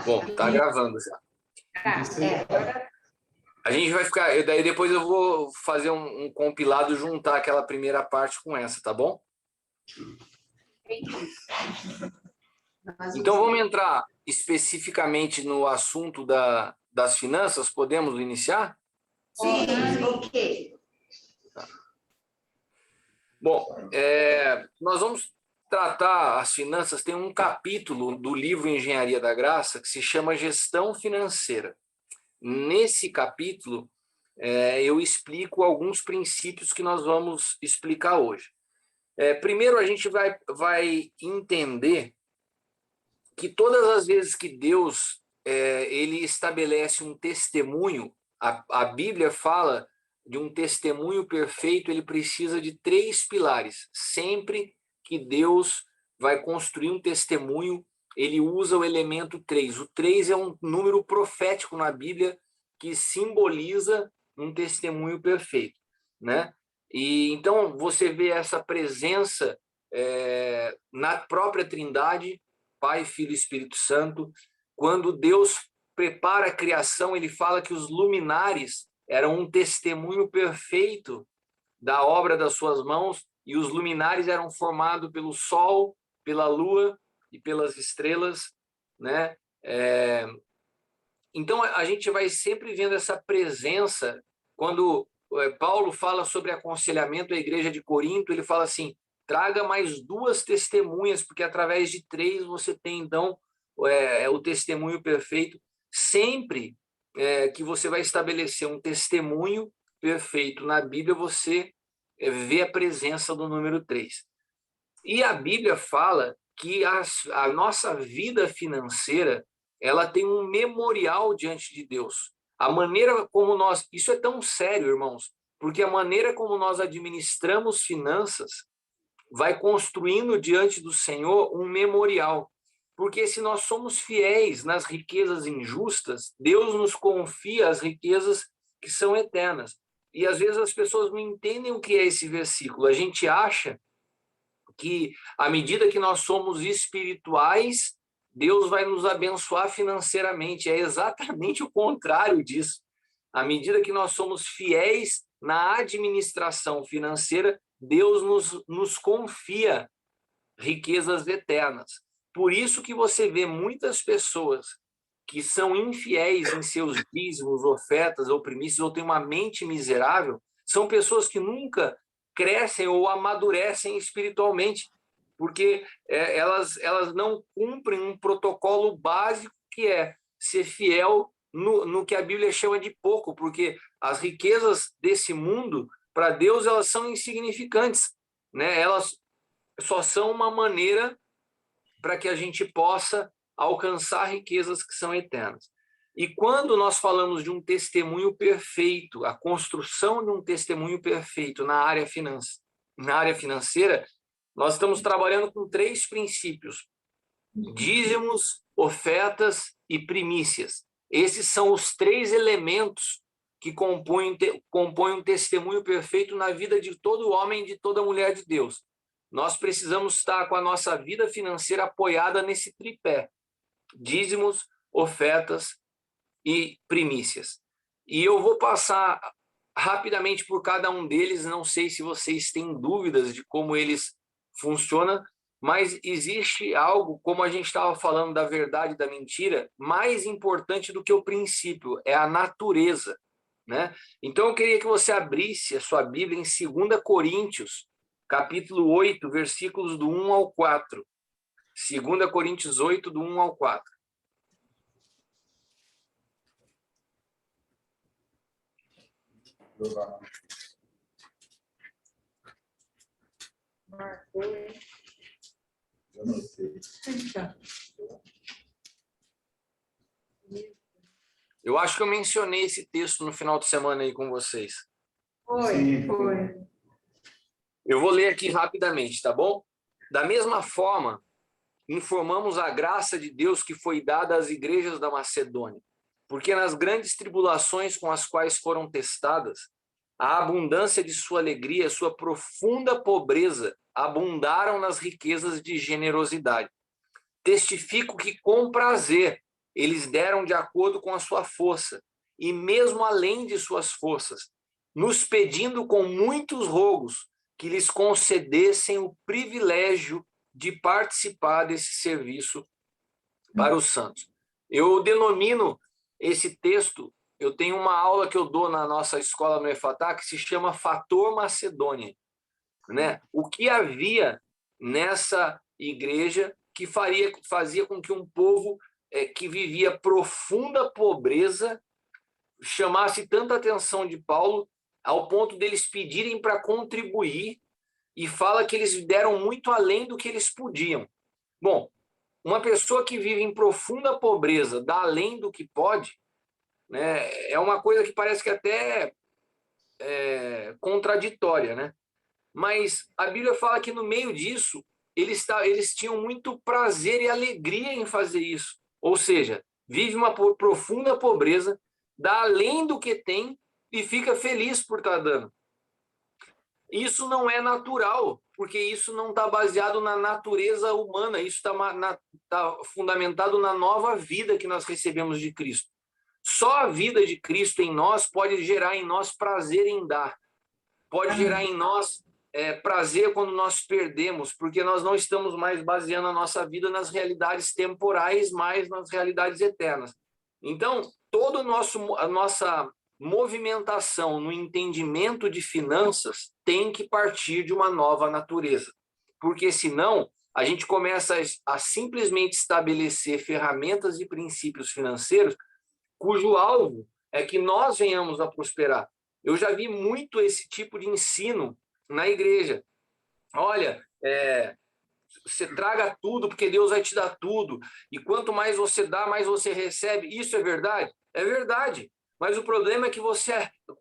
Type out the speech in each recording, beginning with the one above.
Bom, tá gravando já. Agora... A gente vai ficar... Daí depois eu vou fazer um compilado, juntar aquela primeira parte com essa, tá bom? Então vamos entrar especificamente no assunto das finanças? Podemos iniciar? Sim, ok. Tá. Bom, nós vamos tratar as finanças, tem um capítulo do livro Engenharia da Graça que se chama Gestão Financeira. Nesse capítulo, eu explico alguns princípios que nós vamos explicar hoje. Primeiro, a gente vai entender que todas as vezes que Deus ele estabelece um testemunho, a Bíblia fala de um testemunho perfeito, ele precisa de 3 pilares. Sempre que Deus vai construir um testemunho, ele usa o elemento 3. O 3 é um número profético na Bíblia que simboliza um testemunho perfeito, né? E então você vê essa presença na própria Trindade, Pai, Filho e Espírito Santo. Quando Deus prepara a criação, ele fala que os luminares eram um testemunho perfeito da obra das suas mãos, e os luminares eram formados pelo Sol, pela Lua e pelas estrelas, né? Então, a gente vai sempre vendo essa presença. Quando Paulo fala sobre aconselhamento à igreja de Corinto, ele fala assim, traga mais 2 testemunhas, porque através de 3 você tem, então, o testemunho perfeito. Sempre que você vai estabelecer um testemunho perfeito na Bíblia, você vê a presença do número 3. E a Bíblia fala que a nossa vida financeira, ela tem um memorial diante de Deus. A maneira como nós... Isso é tão sério, irmãos, porque a maneira como nós administramos finanças vai construindo diante do Senhor um memorial. Porque se nós somos fiéis nas riquezas injustas, Deus nos confia as riquezas que são eternas. E às vezes as pessoas não entendem o que é esse versículo. A gente acha que à medida que nós somos espirituais, Deus vai nos abençoar financeiramente. É exatamente o contrário disso. À medida que nós somos fiéis na administração financeira, Deus nos confia riquezas eternas. Por isso que você vê muitas pessoas que são infiéis em seus dízimos, ofertas ou primícias, ou têm uma mente miserável, são pessoas que nunca crescem ou amadurecem espiritualmente, porque elas não cumprem um protocolo básico, que é ser fiel no que a Bíblia chama de pouco, porque as riquezas desse mundo, para Deus, elas são insignificantes, né? Elas só são uma maneira para que a gente possa alcançar riquezas que são eternas. E quando nós falamos de um testemunho perfeito, a construção de um testemunho perfeito na área financeira, nós estamos trabalhando com 3 princípios: dízimos, ofertas e primícias. Esses são os 3 elementos que compõem um testemunho perfeito na vida de todo homem e de toda mulher de Deus. Nós precisamos estar com a nossa vida financeira apoiada nesse tripé: dízimos, ofertas e primícias. E eu vou passar rapidamente por cada um deles. Não sei se vocês têm dúvidas de como eles funcionam, mas existe algo, como a gente estava falando da verdade e da mentira, mais importante do que o princípio, é a natureza, né? Então eu queria que você abrisse a sua Bíblia em 2 Coríntios, capítulo 8, versículos do 1 ao 4. 2 Coríntios 8, do 1 ao 4. Eu acho que eu mencionei esse texto no final de semana aí com vocês. Foi. Eu vou ler aqui rapidamente, tá bom? Da mesma forma, informamos a graça de Deus que foi dada às igrejas da Macedônia, porque nas grandes tribulações com as quais foram testadas, a abundância de sua alegria, sua profunda pobreza, abundaram nas riquezas de generosidade. Testifico que com prazer eles deram de acordo com a sua força, e mesmo além de suas forças, nos pedindo com muitos rogos que lhes concedessem o privilégio de participar desse serviço para os santos. Eu denomino esse texto, eu tenho uma aula que eu dou na nossa escola no EFATA que se chama Fator Macedônia, né? O que havia nessa igreja que fazia com que um povo que vivia profunda pobreza chamasse tanta atenção de Paulo ao ponto deles pedirem para contribuir, e fala que eles deram muito além do que eles podiam. Bom, uma pessoa que vive em profunda pobreza dá além do que pode, né? É uma coisa que parece que até contraditória, né? Mas a Bíblia fala que no meio disso eles tinham muito prazer e alegria em fazer isso. Ou seja, vive uma profunda pobreza, dá além do que tem e fica feliz por estar dando. Isso não é natural, porque isso não está baseado na natureza humana, isso está fundamentado na nova vida que nós recebemos de Cristo. Só a vida de Cristo em nós pode gerar em nós prazer em dar, pode gerar em nós prazer quando nós perdemos, porque nós não estamos mais baseando a nossa vida nas realidades temporais, mas nas realidades eternas. Então, toda a nossa movimentação no entendimento de finanças tem que partir de uma nova natureza, porque senão a gente começa a simplesmente estabelecer ferramentas e princípios financeiros cujo alvo é que nós venhamos a prosperar. Eu já vi muito esse tipo de ensino na igreja. Olha, você traga tudo, porque Deus vai te dar tudo. E quanto mais você dá, mais você recebe. Isso é verdade? É verdade. Mas o problema é que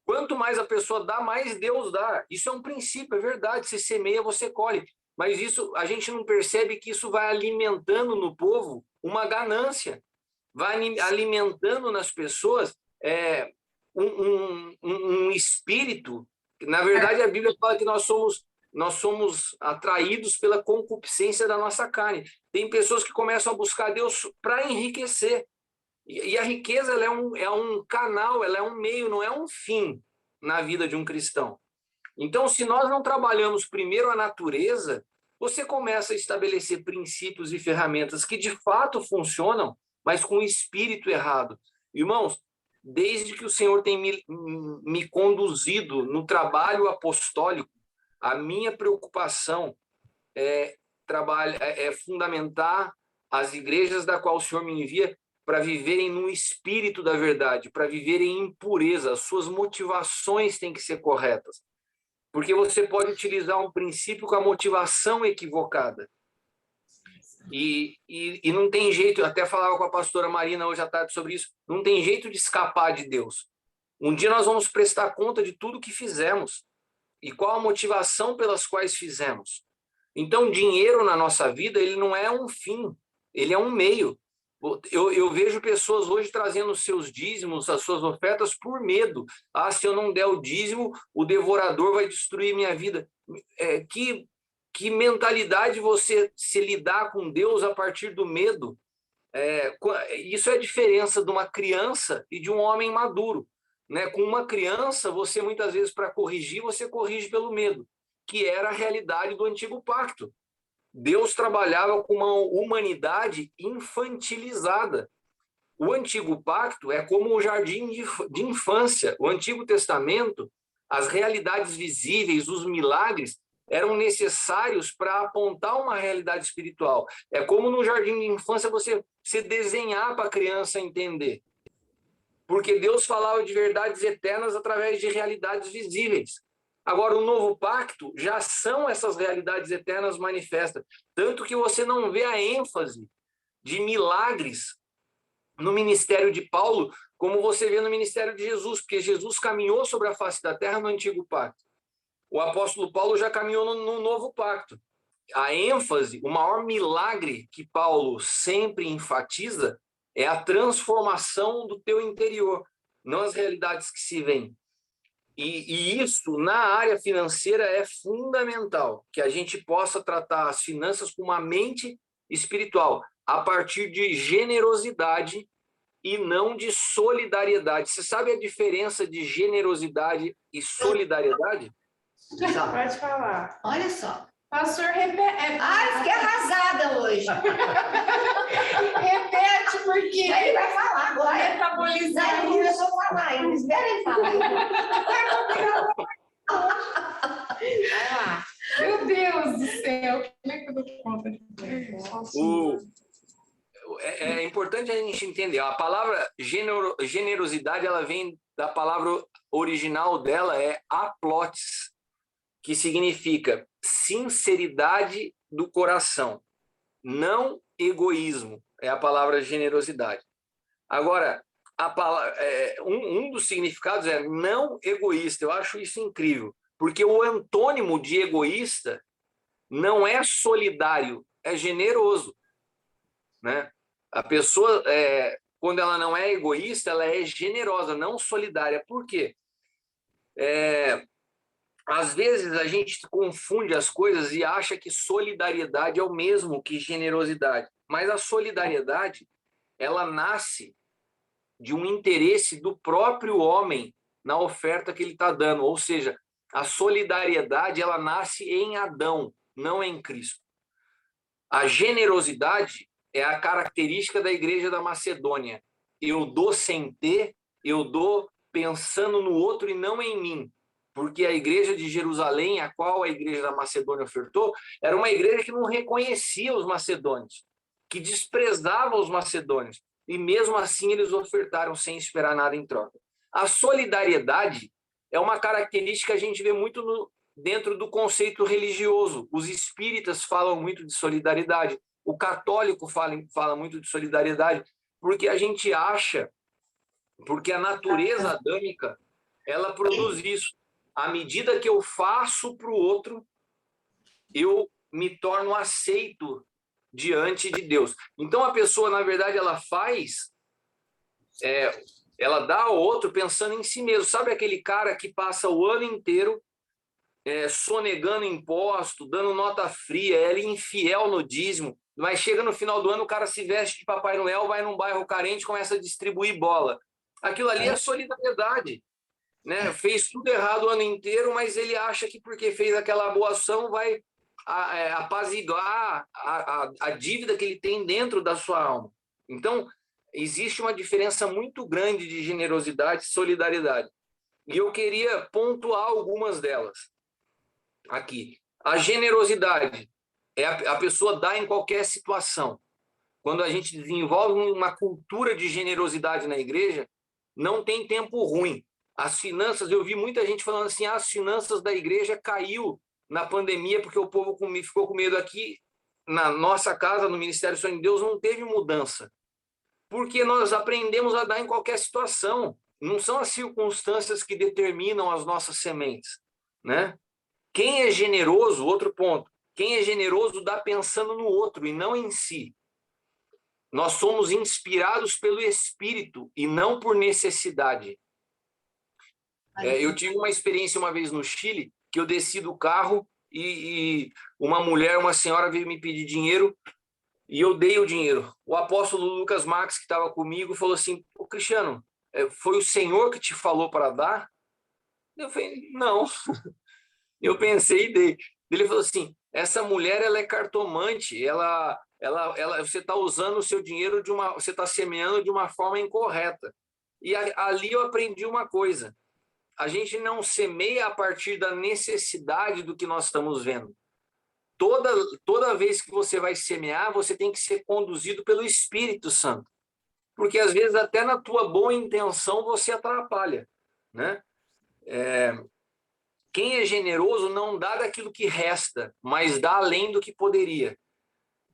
quanto mais a pessoa dá, mais Deus dá. Isso é um princípio, é verdade. Se semeia, você colhe. Mas isso, a gente não percebe que isso vai alimentando no povo uma ganância. Vai alimentando nas pessoas um espírito. Na verdade, a Bíblia fala que nós somos atraídos pela concupiscência da nossa carne. Tem pessoas que começam a buscar Deus para enriquecer. E a riqueza ela é um canal, ela é um meio, não é um fim na vida de um cristão. Então, se nós não trabalhamos primeiro a natureza, você começa a estabelecer princípios e ferramentas que de fato funcionam, mas com o espírito errado. Irmãos, desde que o Senhor tem me conduzido no trabalho apostólico, a minha preocupação é fundamentar as igrejas da qual o Senhor me envia para viverem no espírito da verdade, para viverem em pureza. As suas motivações têm que ser corretas. Porque você pode utilizar um princípio com a motivação equivocada. E não tem jeito, eu até falava com a pastora Marina hoje à tarde sobre isso, não tem jeito de escapar de Deus. Um dia nós vamos prestar conta de tudo que fizemos e qual a motivação pelas quais fizemos. Então, dinheiro na nossa vida, ele não é um fim, ele é um meio. Eu vejo pessoas hoje trazendo os seus dízimos, as suas ofertas por medo. Ah, se eu não der o dízimo, o devorador vai destruir minha vida. Que mentalidade você se lidar com Deus a partir do medo? Isso é a diferença de uma criança e de um homem maduro, né? Com uma criança, você muitas vezes, para corrigir, você corrige pelo medo, que era a realidade do antigo pacto. Deus trabalhava com uma humanidade infantilizada. O antigo pacto é como o jardim de infância. O Antigo Testamento, as realidades visíveis, os milagres, eram necessários para apontar uma realidade espiritual. É como no jardim de infância você desenhar para a criança entender. Porque Deus falava de verdades eternas através de realidades visíveis. Agora, o novo pacto já são essas realidades eternas manifestas. Tanto que você não vê a ênfase de milagres no ministério de Paulo, como você vê no ministério de Jesus, porque Jesus caminhou sobre a face da terra no antigo pacto. O apóstolo Paulo já caminhou no novo pacto. A ênfase, o maior milagre que Paulo sempre enfatiza é a transformação do teu interior, não as realidades que se veem. E isso, na área financeira, é fundamental, que a gente possa tratar as finanças com uma mente espiritual. a partir de generosidade e não de solidariedade. Você sabe a diferença de generosidade e solidariedade? Pode falar. Olha só. Pastor, repete. Ai, fiquei arrasada hoje. Repete, porque Ele vai falar agora. metabolizar Ele começou a falar ainda. Espera ele falar. Vai lá. Meu Deus do céu, como é que eu dou conta disso? É importante a gente entender. A palavra generosidade, ela vem da palavra original dela, é aplotes, que significa sinceridade do coração, não egoísmo. É a palavra generosidade. Agora, um dos significados é não egoísta. Eu acho isso incrível, porque o antônimo de egoísta não é solidário, é generoso, né? A pessoa, quando ela não é egoísta, ela é generosa, não solidária. Por quê? Às vezes a gente confunde as coisas e acha que solidariedade é o mesmo que generosidade. Mas a solidariedade, ela nasce de um interesse do próprio homem na oferta que ele está dando. Ou seja, a solidariedade, ela nasce em Adão, não em Cristo. A generosidade é a característica da igreja da Macedônia. Eu dou sem ter, eu dou pensando no outro e não em mim. Porque a igreja de Jerusalém, a qual a igreja da Macedônia ofertou, era uma igreja que não reconhecia os macedônios, que desprezava os macedônios. E mesmo assim eles ofertaram sem esperar nada em troca. A solidariedade é uma característica que a gente vê muito dentro do conceito religioso. Os espíritas falam muito de solidariedade. O católico fala muito de solidariedade, porque a gente acha, porque a natureza adâmica, ela produz isso. À medida que eu faço para o outro, eu me torno aceito diante de Deus. Então, a pessoa, na verdade, ela faz, ela dá ao outro pensando em si mesmo. Sabe aquele cara que passa o ano inteiro sonegando imposto, dando nota fria, ele é infiel no dízimo, mas chega no final do ano, o cara se veste de Papai Noel, vai num bairro carente e começa a distribuir bola. Aquilo ali é solidariedade, né? Fez tudo errado o ano inteiro, mas ele acha que porque fez aquela boa ação vai apaziguar a dívida que ele tem dentro da sua alma. Então, existe uma diferença muito grande de generosidade e solidariedade. E eu queria pontuar algumas delas aqui. A generosidade é a pessoa dar em qualquer situação. Quando a gente desenvolve uma cultura de generosidade na igreja, não tem tempo ruim. As finanças, eu vi muita gente falando assim, as finanças da igreja caiu na pandemia porque o povo ficou com medo. Aqui na nossa casa, no Ministério Sonho de Deus, não teve mudança. Porque nós aprendemos a dar em qualquer situação. Não são as circunstâncias que determinam as nossas sementes, né? Quem é generoso, outro ponto, quem é generoso dá pensando no outro e não em si. Nós somos inspirados pelo Espírito e não por necessidade. Eu tive uma experiência uma vez no Chile, que eu desci do carro e uma senhora veio me pedir dinheiro e eu dei o dinheiro. O apóstolo Lucas Marques, que estava comigo, falou assim, ô Cristiano, foi o Senhor que te falou para dar? Eu falei, não. Eu pensei e dei. Ele falou assim, essa mulher, ela é cartomante, você está usando o seu dinheiro você está semeando de uma forma incorreta. E ali eu aprendi uma coisa, a gente não semeia a partir da necessidade do que nós estamos vendo. Toda vez que você vai semear, você tem que ser conduzido pelo Espírito Santo. Porque às vezes até na tua boa intenção você atrapalha, né? Quem é generoso não dá daquilo que resta, mas dá além do que poderia.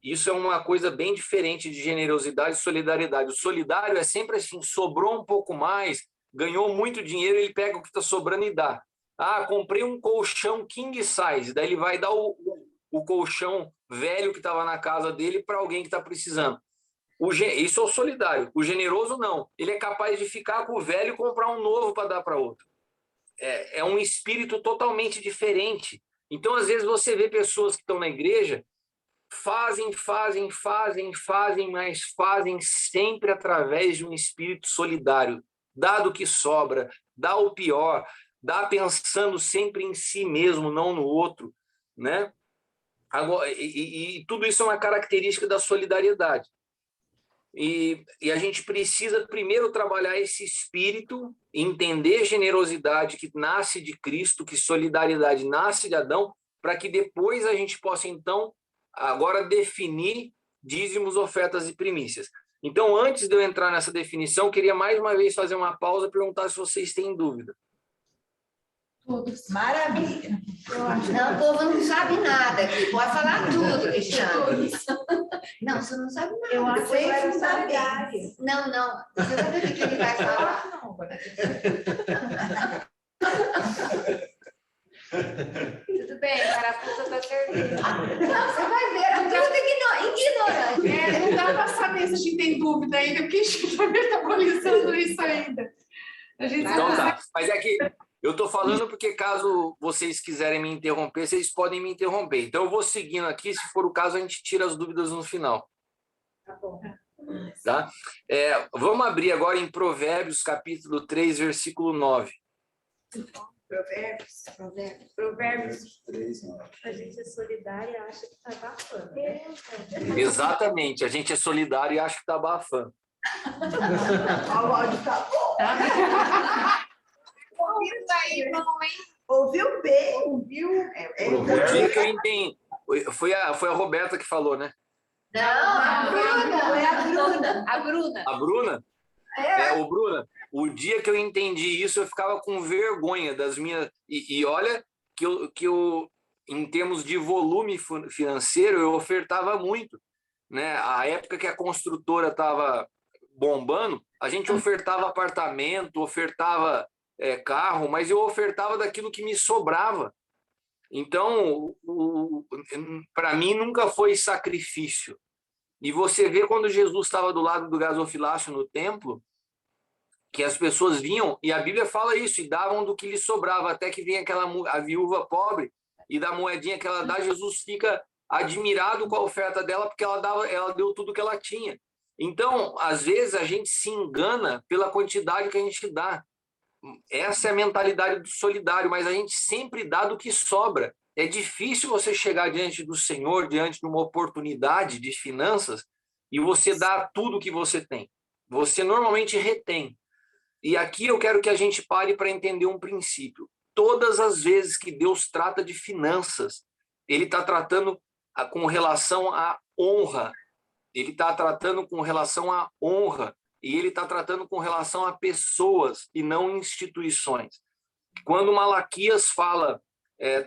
Isso é uma coisa bem diferente de generosidade e solidariedade. O solidário é sempre assim, sobrou um pouco mais, ganhou muito dinheiro, ele pega o que está sobrando e dá. Ah, comprei um colchão king size, daí ele vai dar o colchão velho que estava na casa dele para alguém que está precisando. Isso é o solidário. O generoso não. Ele é capaz de ficar com o velho e comprar um novo para dar para outro. É um espírito totalmente diferente. Então, às vezes, você vê pessoas que estão na igreja fazem, mas fazem sempre através de um espírito solidário. Dá do que sobra, dá o pior, dá pensando sempre em si mesmo, não no outro, né? Agora, e tudo isso é uma característica da solidariedade. E a gente precisa primeiro trabalhar esse espírito, entender generosidade que nasce de Cristo, que solidariedade nasce de Adão, para que depois a gente possa, então, agora definir dízimos, ofertas e primícias. Então, antes de eu entrar nessa definição, queria mais uma vez fazer uma pausa e perguntar se vocês têm dúvida. Todos. Maravilha. Não, o povo não sabe nada aqui. Pode falar tudo, Cristiane. Não, você não sabe nada. Eu acho que Você vai não sabe. saber. Não. Você vai ver o que ele vai falar. Não, Tudo bem, carapuça tá servindo. Não, você vai ver. É tudo ignorante. não dá para saber se a gente tem dúvida ainda, porque a gente está metabolizando isso ainda. A gente Então tá, mas é que eu estou falando porque caso vocês quiserem me interromper, vocês podem me interromper. Então eu vou seguindo aqui, se for o caso a gente tira as dúvidas no final. Tá bom. Tá? Vamos abrir agora em Provérbios, capítulo 3, versículo 9. Provérbios 3, a gente é solidária e acha que tá abafando. Né? Exatamente, a gente é solidário e acha que está abafando. O áudio tá bom. Ouviu aí, mamãe? Ouviu bem? Ouviu? O dia que eu entendi. Foi a Roberta que falou, né? Não, a Bruna. Foi a Bruna. A Bruna. A Bruna? O Bruna, o dia que eu entendi isso, eu ficava com vergonha das minhas. E olha que eu, em termos de volume financeiro, eu ofertava muito. Né? A época que a construtora estava bombando, a gente ofertava apartamento, ofertava carro, mas eu ofertava daquilo que me sobrava. Então, para mim, nunca foi sacrifício. E você vê quando Jesus estava do lado do gasofilácio no templo, que as pessoas vinham, e a Bíblia fala isso, e davam do que lhe sobrava, até que vem a viúva pobre, e da moedinha que ela dá, Jesus fica admirado com a oferta dela, porque ela deu tudo que ela tinha. Então, às vezes, a gente se engana pela quantidade que a gente dá. Essa é a mentalidade do solidário, mas a gente sempre dá do que sobra. É difícil você chegar diante do Senhor, diante de uma oportunidade de finanças, e você dar tudo que você tem. Você normalmente retém. E aqui eu quero que a gente pare para entender um princípio. Todas as vezes que Deus trata de finanças, Ele está tratando com relação à honra. Ele está tratando com relação à honra. E Ele está tratando com relação a pessoas e não instituições. Quando Malaquias fala,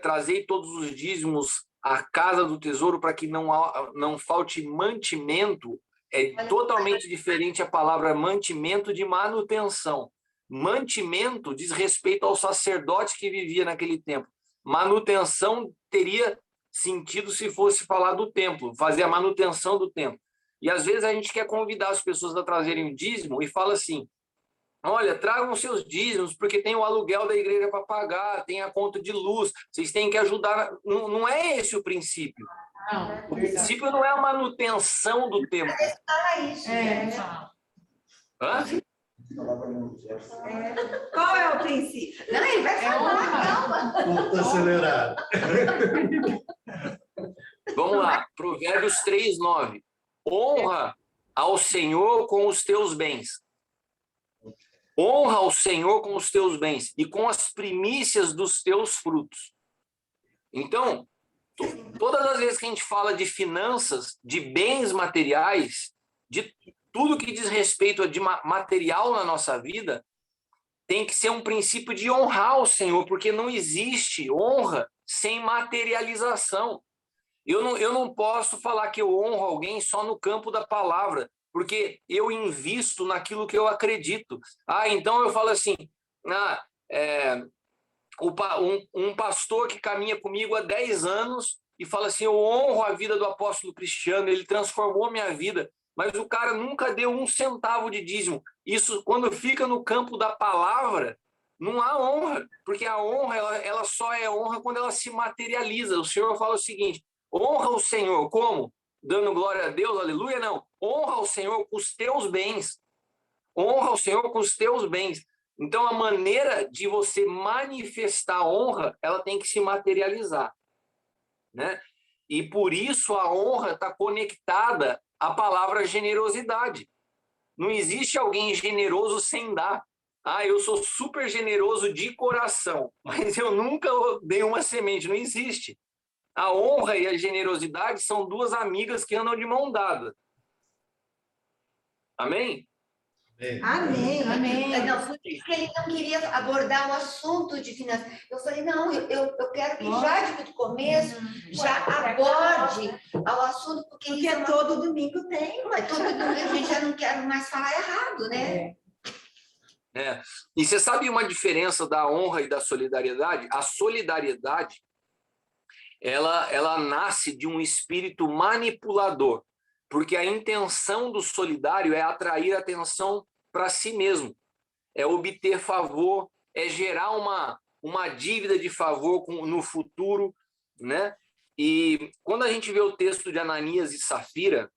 trazei todos os dízimos à casa do tesouro para que não falte mantimento, é totalmente diferente a palavra mantimento de manutenção. Mantimento diz respeito ao sacerdote que vivia naquele tempo. Manutenção teria sentido se fosse falar do templo, fazer a manutenção do templo. E às vezes a gente quer convidar as pessoas a trazerem o dízimo e fala assim, olha, tragam seus dízimos, porque tem o aluguel da igreja para pagar, tem a conta de luz, vocês têm que ajudar. Não é esse o princípio. Não, O princípio não é a manutenção do templo. Fala isso. Hã? Qual é o princípio? Não, ele vai falar, calma. Ponto acelerado. Vamos lá, Provérbios 3, 9. Honra ao Senhor com os teus bens. Honra ao Senhor com os teus bens e com as primícias dos teus frutos. Então, todas as vezes que a gente fala de finanças, de bens materiais, de tudo que diz respeito a de material na nossa vida, tem que ser um princípio de honrar o Senhor, porque não existe honra sem materialização. Eu não posso falar que eu honro alguém só no campo da palavra, porque eu invisto naquilo que eu acredito. Então eu falo assim, um pastor que caminha comigo há 10 anos e fala assim, eu honro a vida do apóstolo Cristiano, ele transformou minha vida, mas o cara nunca deu 1 centavo de dízimo. Isso, quando fica no campo da palavra, não há honra, porque a honra ela só é honra quando ela se materializa. O Senhor fala o seguinte, Honra o Senhor. Como? Dando glória a Deus, aleluia? Não. Honra o Senhor com os teus bens. Honra o Senhor com os teus bens. Então, a maneira de você manifestar a honra, ela tem que se materializar, né? E por isso a honra está conectada à palavra generosidade. Não existe alguém generoso sem dar. Ah, eu sou super generoso de coração, mas eu nunca dei uma semente. Não existe. A honra e a generosidade são duas amigas que andam de mão dada. Amém? Amém. Amém. Não, por isso que ele não queria abordar o assunto de finanças. Eu falei, não, eu quero que já do começo já aborde ao assunto, porque todo domingo tem. mas todo domingo a gente já não quer mais falar errado, né? E você sabe uma diferença da honra e da solidariedade? A solidariedade, ela nasce de um espírito manipulador, porque a intenção do solidário é atrair atenção para si mesmo, é obter favor, é gerar uma dívida de favor no futuro, né? E quando a gente vê o texto de Ananias e Safira,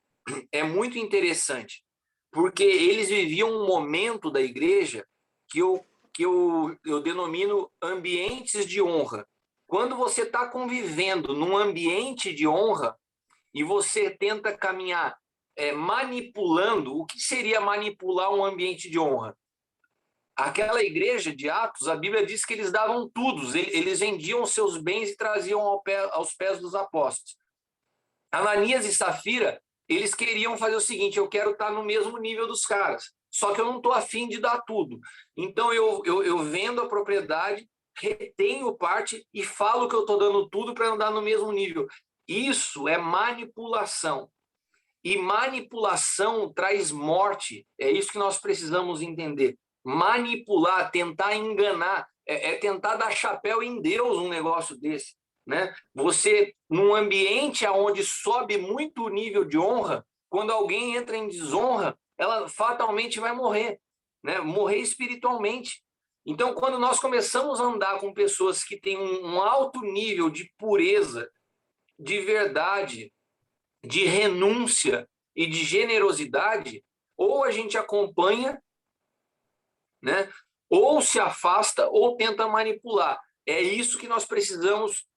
é muito interessante, porque eles viviam um momento da igreja que eu denomino ambientes de honra. Quando você está convivendo num ambiente de honra e você tenta caminhar manipulando, o que seria manipular um ambiente de honra? Aquela igreja de Atos, a Bíblia diz que eles davam tudo, eles vendiam seus bens e traziam aos pés dos apóstolos. Ananias e Safira, eles queriam fazer o seguinte: eu quero estar no mesmo nível dos caras, só que eu não estou afim de dar tudo. Então eu vendo a propriedade, retenho parte e falo que eu estou dando tudo para andar no mesmo nível. Isso é manipulação. E manipulação traz morte. É isso que nós precisamos entender. Manipular, tentar enganar, é tentar dar chapéu em Deus um negócio desse, né? Você, num ambiente onde sobe muito o nível de honra, quando alguém entra em desonra, ela fatalmente vai morrer, né? Morrer espiritualmente. Então, quando nós começamos a andar com pessoas que têm um alto nível de pureza, de verdade, de renúncia e de generosidade, ou a gente acompanha, né? Ou se afasta ou tenta manipular. É isso que nós precisamos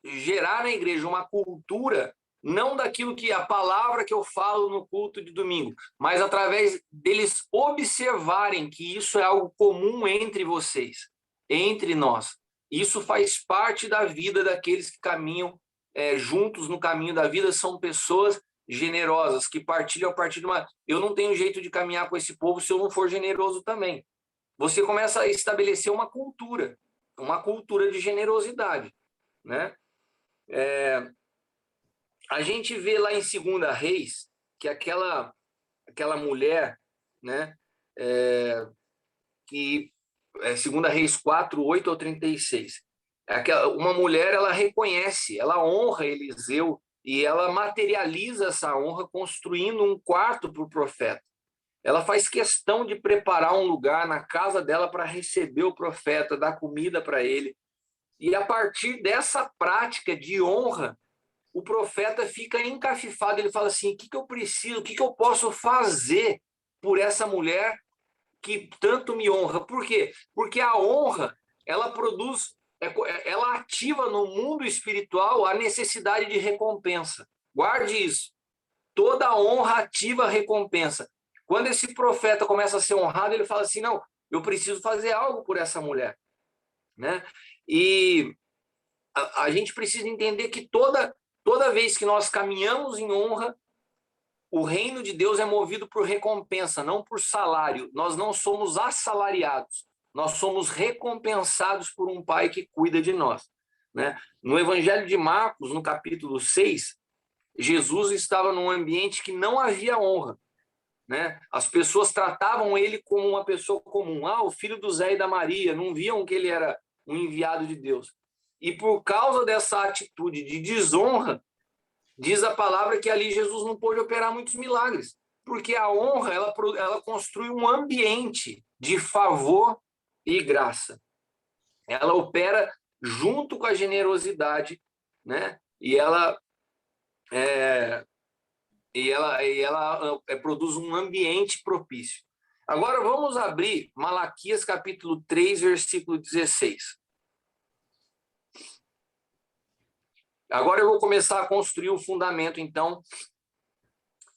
gerar na igreja, uma cultura, não daquilo que a palavra que eu falo no culto de domingo, mas através deles observarem que isso é algo comum entre vocês, entre nós. Isso faz parte da vida daqueles que caminham juntos no caminho da vida, são pessoas generosas, que partilham a partir de uma... Eu não tenho jeito de caminhar com esse povo se eu não for generoso também. Você começa a estabelecer uma cultura de generosidade, né? A gente vê lá em 2 Reis que aquela mulher, né, que 2 Reis 4, 8 ao 36, uma mulher, ela reconhece, ela honra Eliseu e ela materializa essa honra construindo um quarto para o profeta. Ela faz questão de preparar um lugar na casa dela para receber o profeta, dar comida para ele. E a partir dessa prática de honra, o profeta fica encafifado. Ele fala assim: o que eu preciso, o que eu posso fazer por essa mulher que tanto me honra? Por quê? Porque a honra, ela produz, ela ativa no mundo espiritual a necessidade de recompensa. Guarde isso. Toda honra ativa a recompensa. Quando esse profeta começa a ser honrado, ele fala assim: não, eu preciso fazer algo por essa mulher, né? E a gente precisa entender que toda vez que nós caminhamos em honra, o reino de Deus é movido por recompensa, não por salário. Nós não somos assalariados, nós somos recompensados por um Pai que cuida de nós, né? No Evangelho de Marcos, no capítulo 6, Jesus estava num ambiente que não havia honra, né? As pessoas tratavam ele como uma pessoa comum. O filho do Zé e da Maria, não viam que ele era um enviado de Deus. E por causa dessa atitude de desonra, diz a palavra que ali Jesus não pôde operar muitos milagres, porque a honra, ela construi um ambiente de favor e graça. Ela opera junto com a generosidade, né? e ela produz um ambiente propício. Agora vamos abrir Malaquias capítulo 3, versículo 16. Agora eu vou começar a construir o fundamento, então,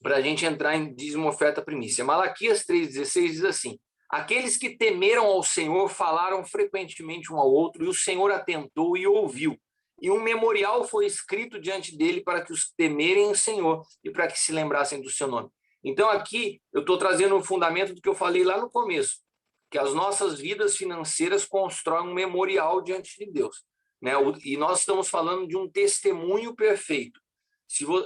para a gente entrar em dízimo, oferta, primícia. Malaquias 3,16 diz assim: aqueles que temeram ao Senhor falaram frequentemente um ao outro, e o Senhor atentou e ouviu. E um memorial foi escrito diante dele para que os temerem o Senhor e para que se lembrassem do seu nome. Então, aqui, eu estou trazendo um fundamento do que eu falei lá no começo, que as nossas vidas financeiras constroem um memorial diante de Deus, né? E nós estamos falando de um testemunho perfeito.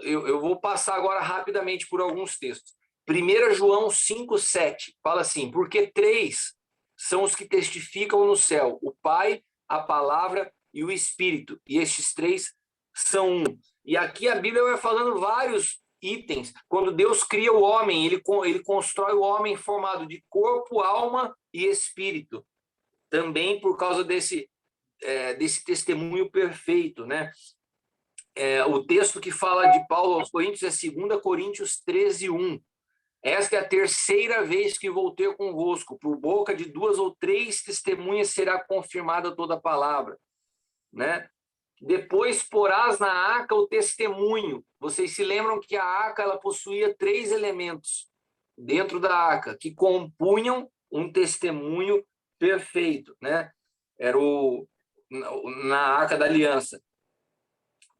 Eu vou passar agora rapidamente por alguns textos. 1 João 5,7 fala assim: porque 3 são os que testificam no céu, o Pai, a Palavra e o Espírito, e estes 3 são um. E aqui a Bíblia vai falando vários itens. Quando Deus cria o homem, ele constrói o homem formado de corpo, alma e espírito. Também por causa desse testemunho perfeito, né? O texto que fala de Paulo aos Coríntios é 2 Coríntios 13:1. Esta é a terceira vez que vou ter convosco. Por boca de 2 ou 3 testemunhas será confirmada toda a palavra, né? Depois porás na arca o testemunho. Vocês se lembram que a arca ela possuía 3 elementos dentro da arca que compunham um testemunho perfeito, né? Era na arca da aliança,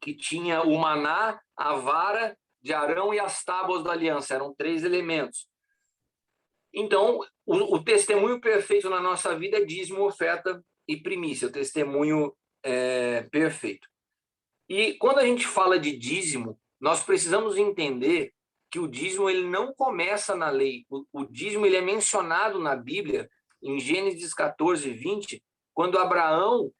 que tinha o maná, a vara de Arão e as tábuas da aliança. Eram 3 elementos. Então, o testemunho perfeito na nossa vida é dízimo, oferta e primícia, o testemunho perfeito. E quando a gente fala de dízimo, nós precisamos entender que o dízimo ele não começa na lei. O dízimo ele é mencionado na Bíblia, em Gênesis 14:20, quando Abraão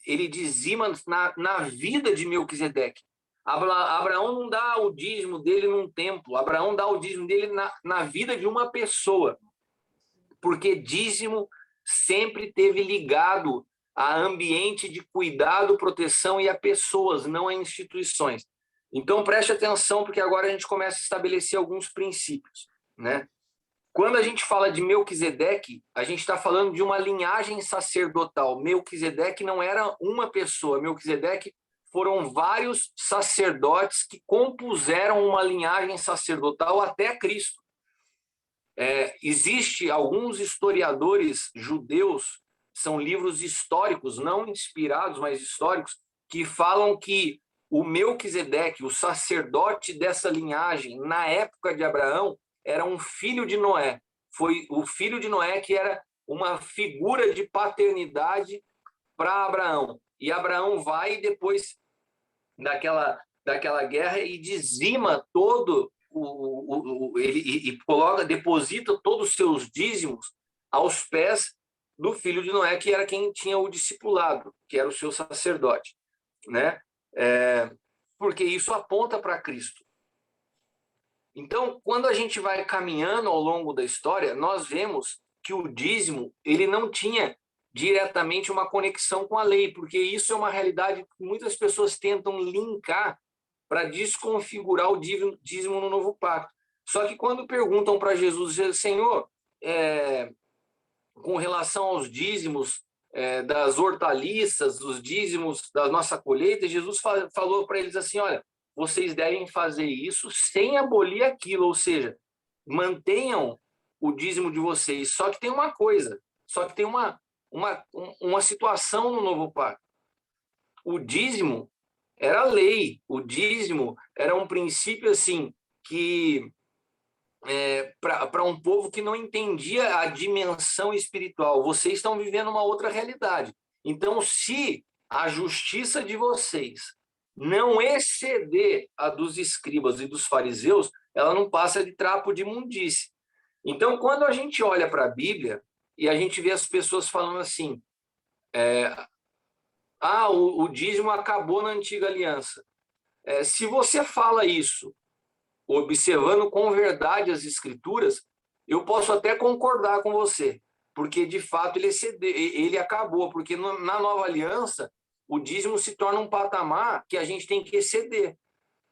ele dizima na vida de Melquisedeque. Abraão não dá o dízimo dele num templo, Abraão dá o dízimo dele na vida de uma pessoa, porque dízimo sempre teve ligado a ambiente de cuidado, proteção e a pessoas, não a instituições. Então preste atenção, porque agora a gente começa a estabelecer alguns princípios, né? Quando a gente fala de Melquisedeque, a gente está falando de uma linhagem sacerdotal. Melquisedeque não era uma pessoa, Melquisedeque foram vários sacerdotes que compuseram uma linhagem sacerdotal até Cristo. Existe alguns historiadores judeus, são livros históricos, não inspirados, mas históricos, que falam que o Melquisedeque, o sacerdote dessa linhagem, na época de Abraão, era um filho de Noé. Foi o filho de Noé que era uma figura de paternidade para Abraão. E Abraão vai depois daquela guerra e dizima todo ele deposita todos os seus dízimos aos pés do filho de Noé, que era quem tinha o discipulado, que era o seu sacerdote, né? Porque isso aponta para Cristo. Então, quando a gente vai caminhando ao longo da história, nós vemos que o dízimo ele não tinha diretamente uma conexão com a lei, porque isso é uma realidade que muitas pessoas tentam linkar para desconfigurar o dízimo no novo pacto. Só que quando perguntam para Jesus, Senhor, com relação aos dízimos das hortaliças, dos dízimos da nossa colheita, Jesus falou para eles assim, olha, vocês devem fazer isso sem abolir aquilo, ou seja, mantenham o dízimo de vocês. Só que tem uma coisa, só que tem uma situação no novo pacto. O dízimo era lei, o dízimo era um princípio assim que para um povo que não entendia a dimensão espiritual. Vocês estão vivendo uma outra realidade. Então, se a justiça de vocês não exceder a dos escribas e dos fariseus, ela não passa de trapo de imundície. Então, quando a gente olha para a Bíblia e a gente vê as pessoas falando assim, o dízimo acabou na antiga aliança. Se você fala isso, observando com verdade as escrituras, eu posso até concordar com você, porque de fato ele acabou, porque na nova aliança o dízimo se torna um patamar que a gente tem que exceder.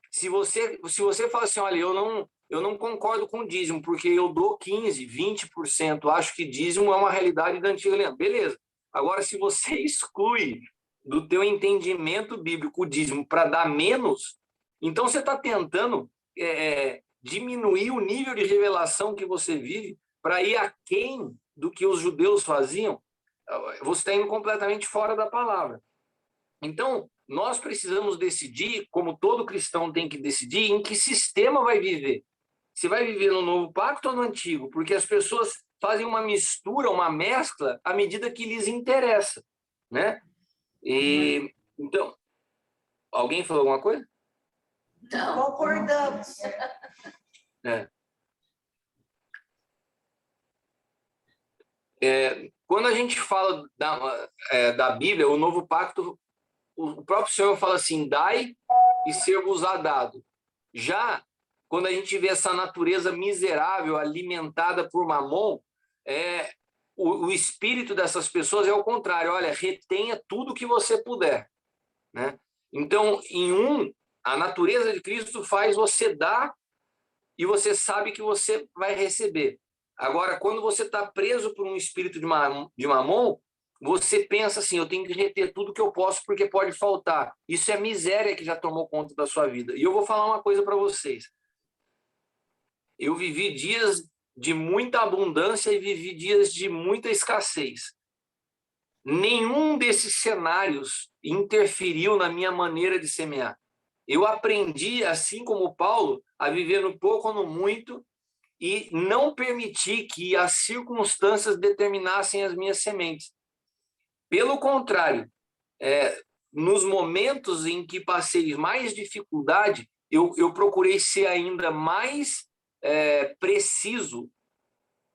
Se você fala assim, olha, eu não concordo com o dízimo, porque eu dou 15%, 20%, acho que dízimo é uma realidade da antiga aliança. Beleza. Agora, se você exclui do teu entendimento bíblico o dízimo para dar menos, então você está tentando diminuir o nível de revelação que você vive para ir aquém do que os judeus faziam. Você está indo completamente fora da palavra. Então, nós precisamos decidir, como todo cristão tem que decidir, em que sistema vai viver. Se vai viver no novo pacto ou no antigo? Porque as pessoas fazem uma mistura, uma mescla, à medida que lhes interessa, né? E, então, alguém falou alguma coisa? Não, concordamos. Quando a gente fala da Bíblia, o novo pacto, o próprio Senhor fala assim, dai e ser-vos-á dado. Já quando a gente vê essa natureza miserável alimentada por Mamon, o espírito dessas pessoas é o contrário. Olha, retenha tudo que você puder, né? Então, a natureza de Cristo faz você dar e você sabe que você vai receber. Agora, quando você está preso por um espírito de Mamon, você pensa assim, eu tenho que reter tudo que eu posso porque pode faltar. Isso é miséria que já tomou conta da sua vida. E eu vou falar uma coisa para vocês. Eu vivi dias de muita abundância e vivi dias de muita escassez. Nenhum desses cenários interferiu na minha maneira de semear. Eu aprendi, assim como Paulo, a viver no pouco ou no muito e não permitir que as circunstâncias determinassem as minhas sementes. Pelo contrário, nos momentos em que passei mais dificuldade, eu procurei ser ainda mais preciso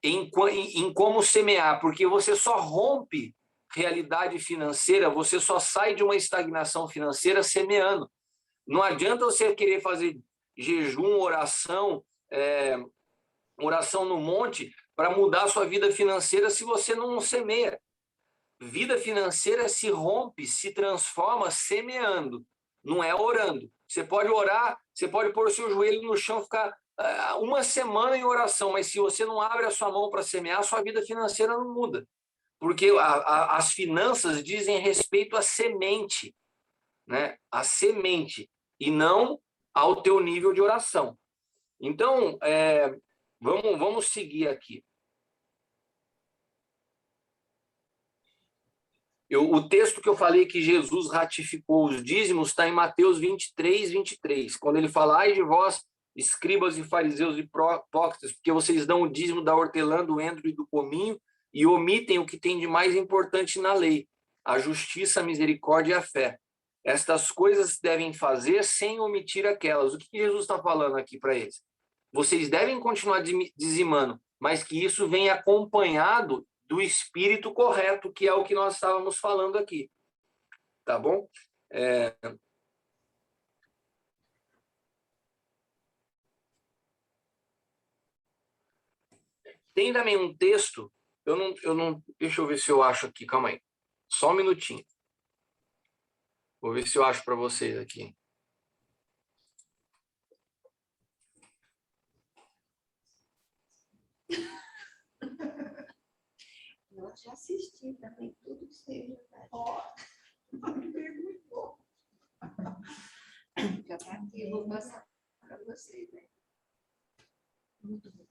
em como semear, porque você só rompe realidade financeira, você só sai de uma estagnação financeira semeando. Não adianta você querer fazer jejum, oração no monte para mudar a sua vida financeira se você não semeia. Vida financeira se rompe, se transforma semeando, não é orando. Você pode orar, você pode pôr o seu joelho no chão e ficar uma semana em oração, mas se você não abre a sua mão para semear, a sua vida financeira não muda. Porque as finanças dizem respeito à semente, né? A semente, e não ao teu nível de oração. Então, vamos seguir aqui. O texto que eu falei que Jesus ratificou os dízimos está em Mateus 23, 23, quando ele fala, ai de vós, escribas e fariseus hipócritas, porque vocês dão o dízimo da hortelã, do endro e do cominho e omitem o que tem de mais importante na lei, a justiça, a misericórdia e a fé. Estas coisas devem fazer sem omitir aquelas. O que Jesus está falando aqui para eles? Vocês devem continuar dizimando, mas que isso venha acompanhado do espírito correto, que é o que nós estávamos falando aqui. Tá bom? Tem também um texto, deixa eu ver se eu acho aqui, calma aí. Só um minutinho. Vou ver se eu acho para vocês aqui. Eu já assisti também tudo que seja. Me perguntou. Já tá aqui, vou passar para vocês, né? Muito bom.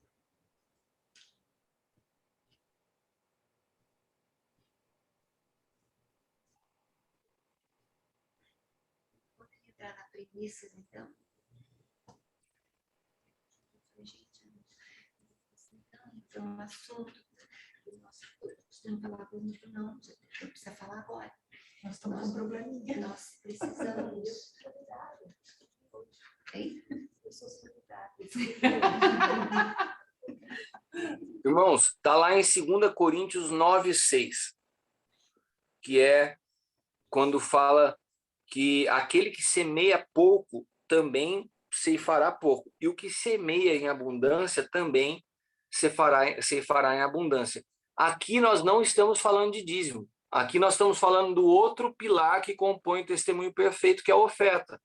Vou entrar na premissa, então. Então, um assunto. Nossa, precisamos falar muito, não precisa falar agora. Nós estamos com um probleminha. Nós precisamos. Hein? Eu sou solidária. Irmãos, está lá em 2 Coríntios 9, 6, que é quando fala que aquele que semeia pouco também ceifará pouco, e o que semeia em abundância também ceifará em abundância. Aqui nós não estamos falando de dízimo. Aqui nós estamos falando do outro pilar que compõe o testemunho perfeito, que é a oferta.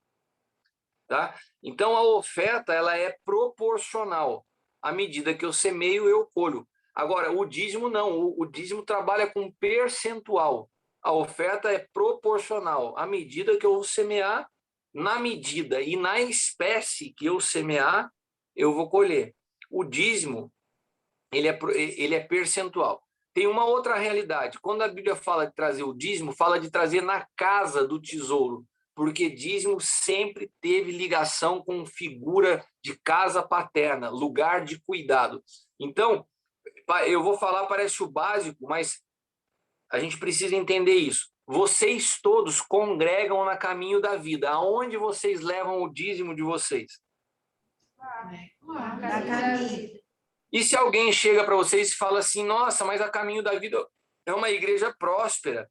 Tá? Então, a oferta ela é proporcional. À medida que eu semeio, eu colho. Agora, o dízimo não. O dízimo trabalha com percentual. A oferta é proporcional. À medida que eu semear, na medida e na espécie que eu semear, eu vou colher. O dízimo, ele é percentual. Tem uma outra realidade. Quando a Bíblia fala de trazer o dízimo, fala de trazer na casa do tesouro, porque dízimo sempre teve ligação com figura de casa paterna, lugar de cuidado. Então, eu vou falar, parece o básico, mas a gente precisa entender isso. Vocês todos congregam na caminho da vida. Aonde vocês levam o dízimo de vocês? Na caminho. E se alguém chega para vocês e fala assim, nossa, mas a Caminho da Vida é uma igreja próspera,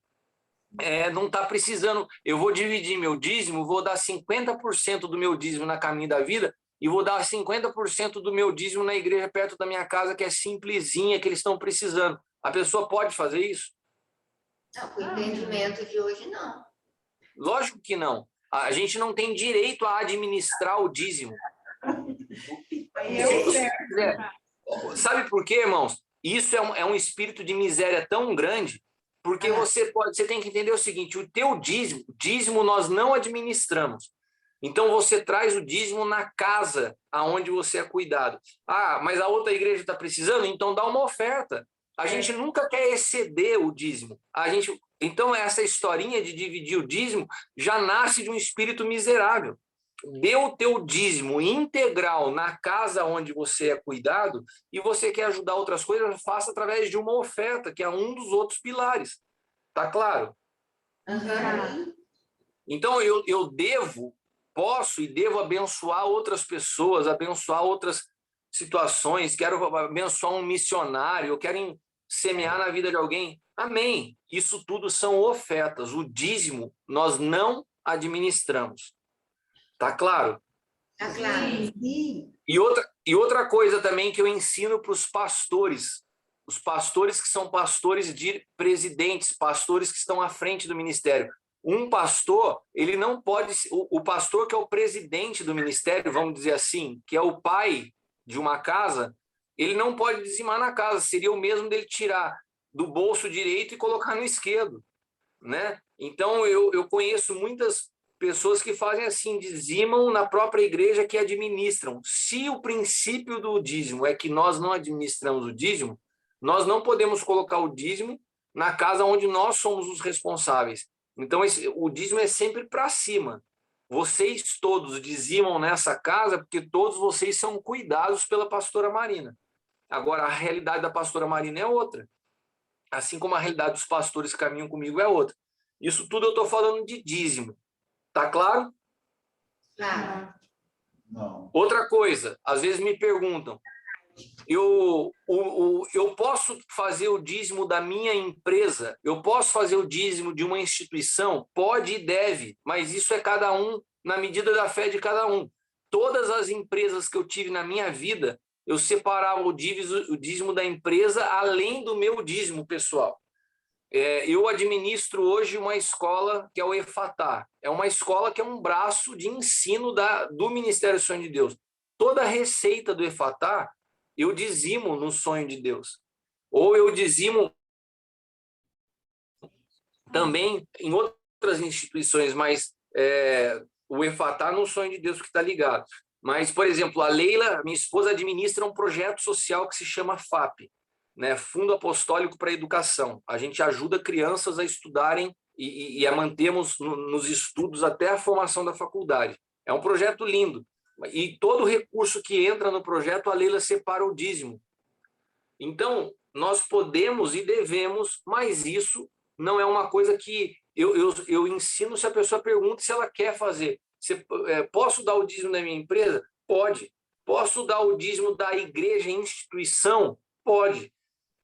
não está precisando, eu vou dividir meu dízimo, vou dar 50% do meu dízimo na Caminho da Vida e vou dar 50% do meu dízimo na igreja perto da minha casa, que é simplesinha, que eles estão precisando. A pessoa pode fazer isso? Não, com o entendimento de hoje, não. Lógico que não. A gente não tem direito a administrar o dízimo. Sabe por quê, irmãos? Isso é um espírito de miséria tão grande, porque você tem que entender o seguinte, o teu dízimo nós não administramos. Então você traz o dízimo na casa aonde você é cuidado. Ah, mas a outra igreja está precisando? Então dá uma oferta. A gente nunca quer exceder o dízimo. Então essa historinha de dividir o dízimo já nasce de um espírito miserável. Dê o teu dízimo integral na casa onde você é cuidado e você quer ajudar outras coisas, faça através de uma oferta, que é um dos outros pilares. Tá claro? Uhum. Então, eu posso e devo abençoar outras pessoas, abençoar outras situações, quero abençoar um missionário, eu quero semear na vida de alguém. Amém. Isso tudo são ofertas. O dízimo nós não administramos. Tá claro? Tá claro. Sim. E outra coisa também que eu ensino para os pastores que são pastores de presidentes, pastores que estão à frente do ministério. Um pastor, ele não pode, o pastor que é o presidente do ministério, vamos dizer assim, que é o pai de uma casa, ele não pode dizimar na casa, seria o mesmo dele tirar do bolso direito e colocar no esquerdo, né? Então, eu conheço muitas pessoas que fazem assim, dizimam na própria igreja que administram. Se o princípio do dízimo é que nós não administramos o dízimo, nós não podemos colocar o dízimo na casa onde nós somos os responsáveis. Então, o dízimo é sempre para cima. Vocês todos dizimam nessa casa porque todos vocês são cuidados pela pastora Marina. Agora, a realidade da pastora Marina é outra. Assim como a realidade dos pastores que caminham comigo é outra. Isso tudo eu estou falando de dízimo. Tá claro? Claro. Não. Outra coisa, às vezes me perguntam, eu posso fazer o dízimo da minha empresa? Eu posso fazer o dízimo de uma instituição? Pode e deve, mas isso é cada um na medida da fé de cada um. Todas as empresas que eu tive na minha vida, eu separava o dízimo da empresa além do meu dízimo pessoal. Eu administro hoje uma escola que é o Efatá. É uma escola que é um braço de ensino do Ministério Sonho de Deus. Toda a receita do Efatá, eu dizimo no Sonho de Deus. Ou eu dizimo também em outras instituições, mas o Efatá no Sonho de Deus que está ligado. Mas, por exemplo, a Leila, minha esposa, administra um projeto social que se chama FAP, né, Fundo Apostólico para a Educação. A gente ajuda crianças a estudarem e a mantermos nos estudos até a formação da faculdade. É um projeto lindo. E todo recurso que entra no projeto, a Leila separa o dízimo. Então, nós podemos e devemos, mas isso não é uma coisa que eu ensino se a pessoa pergunta se ela quer fazer. Posso dar o dízimo da minha empresa? Pode. Posso dar o dízimo da igreja, instituição? Pode.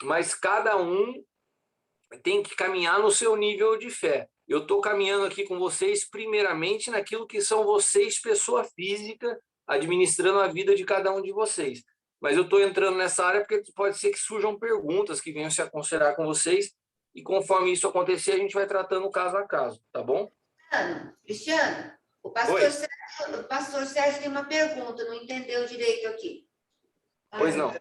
Mas cada um tem que caminhar no seu nível de fé. Eu estou caminhando aqui com vocês, primeiramente, naquilo que são vocês, pessoa física, administrando a vida de cada um de vocês. Mas eu estou entrando nessa área porque pode ser que surjam perguntas que venham se aconselhar com vocês, e conforme isso acontecer, a gente vai tratando caso a caso, tá bom? Cristiano, Oi. O pastor Sérgio tem uma pergunta, não entendeu direito aqui. Pois não.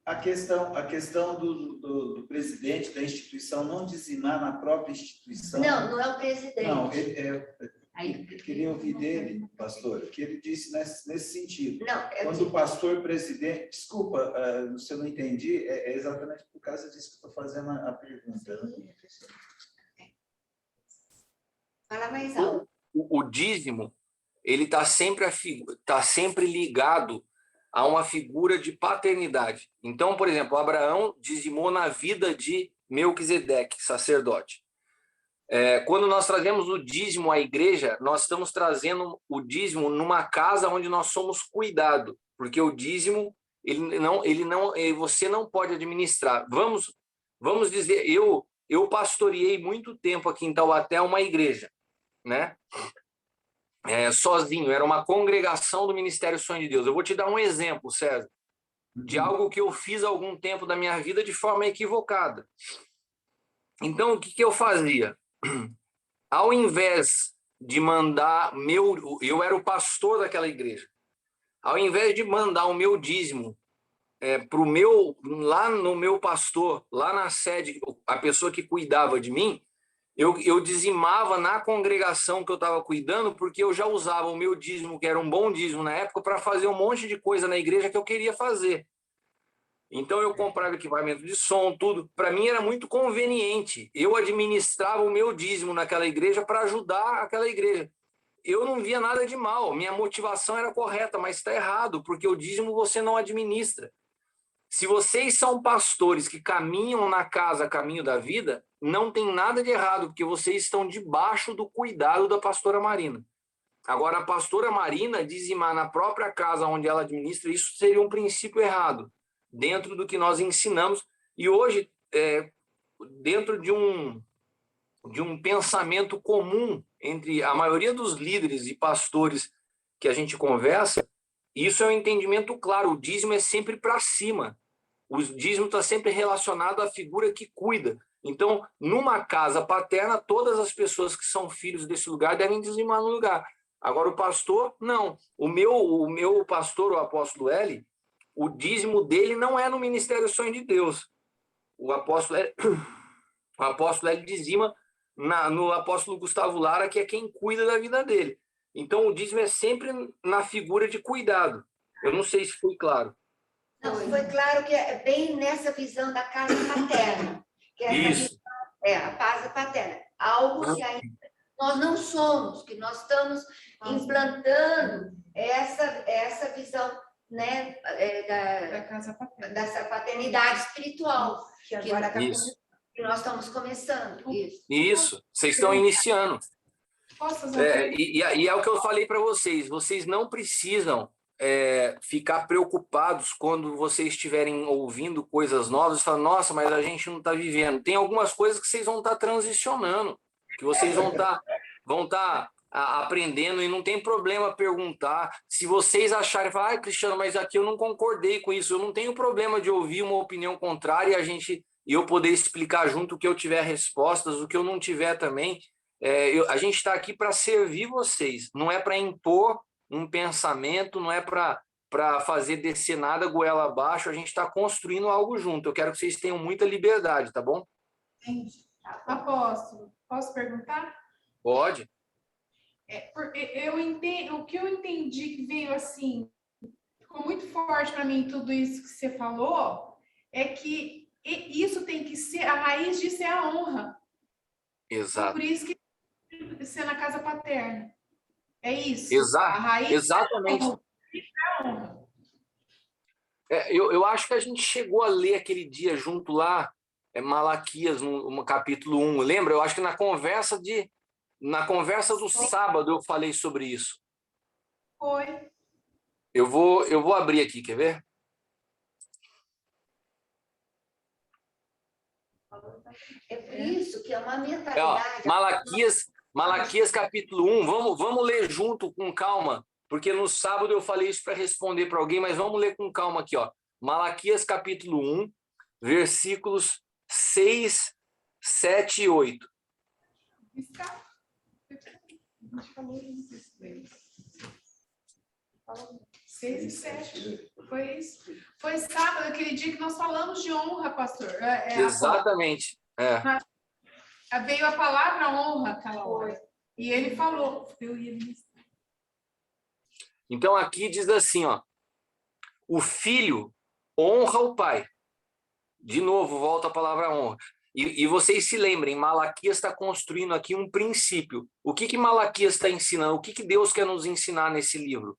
A questão do presidente da instituição não dizimar na própria instituição. Não é o presidente. Não, eu queria ouvir dele, pastor, que ele disse nesse sentido. Não, Quando o pastor presidente... Desculpa, se eu não entendi, é exatamente por causa disso que eu estou fazendo a pergunta. Fala mais alto. O dízimo, ele está sempre ligado a uma figura de paternidade. Então, por exemplo, Abraão dizimou na vida de Melquisedeque, sacerdote. Quando nós trazemos o dízimo à igreja, nós estamos trazendo o dízimo numa casa onde nós somos cuidado, porque o dízimo você não pode administrar. Vamos dizer, eu pastoreei muito tempo aqui em Taubaté uma igreja, né? Sozinho, era uma congregação do Ministério Sonho de Deus. Eu vou te dar um exemplo, César, de algo que eu fiz há algum tempo da minha vida de forma equivocada. Então, o que eu fazia? Ao invés de mandar eu era o pastor daquela igreja. Ao invés de mandar o meu dízimo lá no meu pastor, lá na sede, a pessoa que cuidava de mim, eu dizimava na congregação que eu estava cuidando, porque eu já usava o meu dízimo, que era um bom dízimo na época, para fazer um monte de coisa na igreja que eu queria fazer. Então, eu comprava equipamento de som, tudo. Para mim, era muito conveniente. Eu administrava o meu dízimo naquela igreja para ajudar aquela igreja. Eu não via nada de mal. Minha motivação era correta, mas está errado, porque o dízimo você não administra. Se vocês são pastores que caminham na casa, caminho da vida, não tem nada de errado, porque vocês estão debaixo do cuidado da pastora Marina. Agora, a pastora Marina dizimar na própria casa onde ela administra, isso seria um princípio errado, dentro do que nós ensinamos. E hoje, dentro de um pensamento comum entre a maioria dos líderes e pastores que a gente conversa, isso é um entendimento claro, o dízimo é sempre para cima. O dízimo está sempre relacionado à figura que cuida. Então, numa casa paterna, todas as pessoas que são filhos desse lugar devem dizimar no lugar. Agora, o pastor, não. O meu pastor, o apóstolo L, o dízimo dele não é no Ministério Sonho de Deus. O apóstolo L dizima no apóstolo Gustavo Lara, que é quem cuida da vida dele. Então, o dízimo é sempre na figura de cuidado. Eu não sei se foi claro. Não, foi claro que é bem nessa visão da casa paterna. Que é isso. A casa paterna. Algo que ainda nós não somos, que nós estamos implantando essa visão, né, Da casa paterna. dessa paternidade espiritual. Que agora que nós estamos começando. Isso. Vocês estão iniciando. Posso fazer E é o que eu falei para vocês. Vocês não precisam ficar preocupados quando vocês estiverem ouvindo coisas novas e falar, nossa, mas a gente não está vivendo. Tem algumas coisas que vocês vão estar transicionando, que vocês vão estar aprendendo, e não tem problema perguntar. Se vocês acharem, falar, Cristiano, mas aqui eu não concordei com isso, eu não tenho problema de ouvir uma opinião contrária e eu poder explicar junto o que eu tiver respostas, o que eu não tiver também. A gente está aqui para servir vocês, não é para impor um pensamento, não é para fazer descer nada goela abaixo, a gente está construindo algo junto. Eu quero que vocês tenham muita liberdade, tá bom? Entendi. Apóstolo, posso perguntar? Pode. Eu entendo, o que eu entendi que veio assim, ficou muito forte para mim tudo isso que você falou, é que isso tem que ser, a raiz disso é a honra. Exato. Por isso que ser na casa paterna. É isso. Exato. A raiz Exatamente. é a honra. Eu acho que a gente chegou a ler aquele dia junto lá, Malaquias, no capítulo 1. Lembra? Eu acho que na conversa do sábado eu falei sobre isso. Foi. Eu vou abrir aqui, quer ver? É por isso que é uma mentalidade. Malaquias capítulo 1, vamos ler junto com calma, porque no sábado eu falei isso para responder para alguém, mas vamos ler com calma aqui, ó. Malaquias capítulo 1, versículos 6, 7 e 8. A gente falou isso daí. 6 e 7. Foi isso. Foi sábado, aquele dia que nós falamos de honra, pastor. Exatamente. Veio a palavra honra aquela hora. E ele falou. Eu ia ministrar. Então aqui diz assim, ó, o filho honra o pai. De novo, volta a palavra honra. E vocês se lembrem, Malaquias está construindo aqui um princípio. O que Malaquias está ensinando? O que Deus quer nos ensinar nesse livro?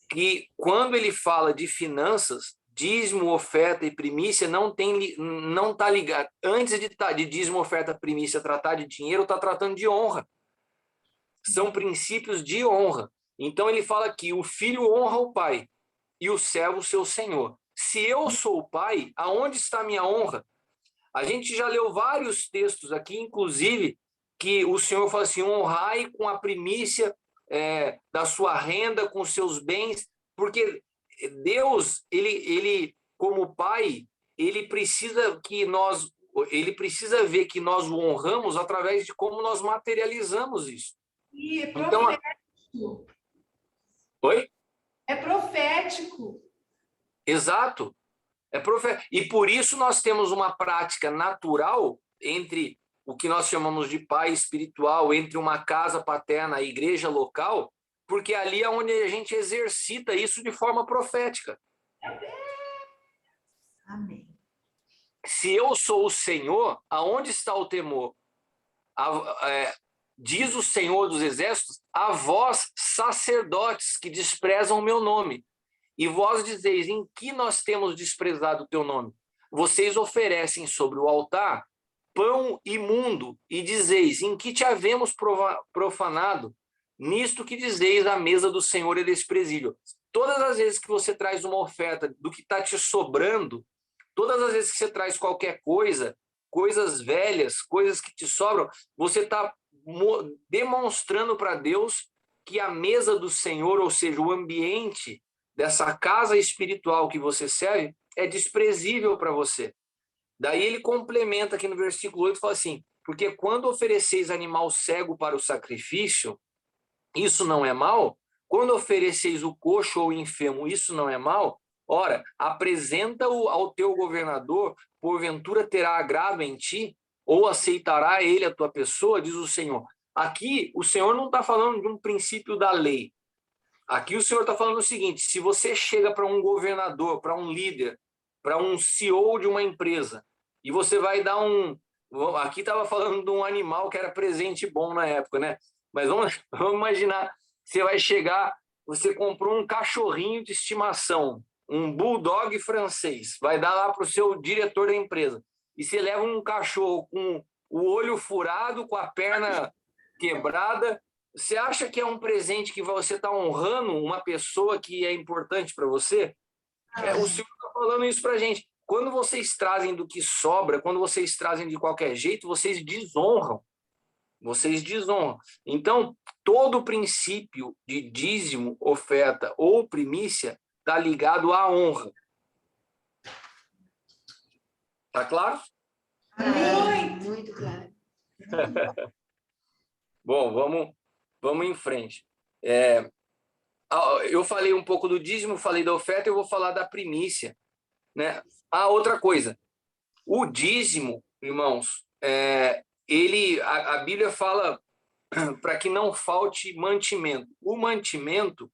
Que quando ele fala de finanças, dízimo, oferta e primícia não está ligado. Antes de dízimo, oferta, primícia tratar de dinheiro, está tratando de honra. São princípios de honra. Então ele fala que o filho honra o pai e o servo o seu senhor. Se eu sou o pai, aonde está a minha honra? A gente já leu vários textos aqui, inclusive, que o Senhor fala assim, honrai com a primícia da sua renda, com os seus bens, porque Deus, ele como pai, ele precisa ver que nós o honramos através de como nós materializamos isso. E é então, profético. Oi? É profético. Exato. E por isso nós temos uma prática natural entre o que nós chamamos de pai espiritual, entre uma casa paterna e a igreja local, porque ali é onde a gente exercita isso de forma profética. Amém. Se eu sou o Senhor, aonde está o temor? Diz o Senhor dos Exércitos, a vós, sacerdotes, que desprezam o meu nome. E vós dizeis, em que nós temos desprezado o teu nome? Vocês oferecem sobre o altar pão imundo e dizeis, em que te havemos profanado? Nisto que dizeis, a mesa do Senhor é desprezível. Todas as vezes que você traz uma oferta do que está te sobrando, todas as vezes que você traz qualquer coisa, coisas velhas, coisas que te sobram, você está demonstrando para Deus que a mesa do Senhor, ou seja, o ambiente dessa casa espiritual que você serve, é desprezível para você. Daí ele complementa aqui no versículo 8, fala assim, porque quando ofereceis animal cego para o sacrifício, isso não é mal? Quando ofereceis o coxo ou o enfermo, isso não é mal? Ora, apresenta-o ao teu governador, porventura terá agrado em ti? Ou aceitará ele a tua pessoa, diz o Senhor. Aqui, o Senhor não está falando de um princípio da lei. Aqui o Senhor está falando o seguinte, se você chega para um governador, para um líder, para um CEO de uma empresa, e você vai dar aqui estava falando de um animal que era presente bom na época, né? Mas vamos imaginar, você vai chegar, você comprou um cachorrinho de estimação, um bulldog francês, vai dar lá para o seu diretor da empresa, e você leva um cachorro com o olho furado, com a perna quebrada. Você acha que é um presente que você está honrando uma pessoa que é importante para você? O Senhor está falando isso para a gente. Quando vocês trazem do que sobra, quando vocês trazem de qualquer jeito, vocês desonram. Vocês desonram. Então, todo o princípio de dízimo, oferta ou primícia está ligado à honra. Tá claro? Muito claro. Bom, vamos em frente. Eu falei um pouco do dízimo, falei da oferta, eu vou falar da primícia, né? Outra coisa, o dízimo, irmãos, a Bíblia fala para que não falte mantimento. O mantimento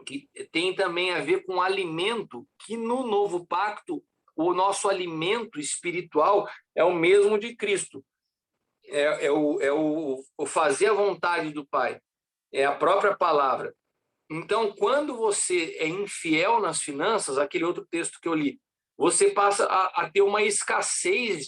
que tem também a ver com alimento, que no novo pacto, o nosso alimento espiritual é o mesmo de Cristo. O fazer a vontade do Pai, é a própria palavra. Então, quando você é infiel nas finanças, aquele outro texto que eu li, você passa a ter uma escassez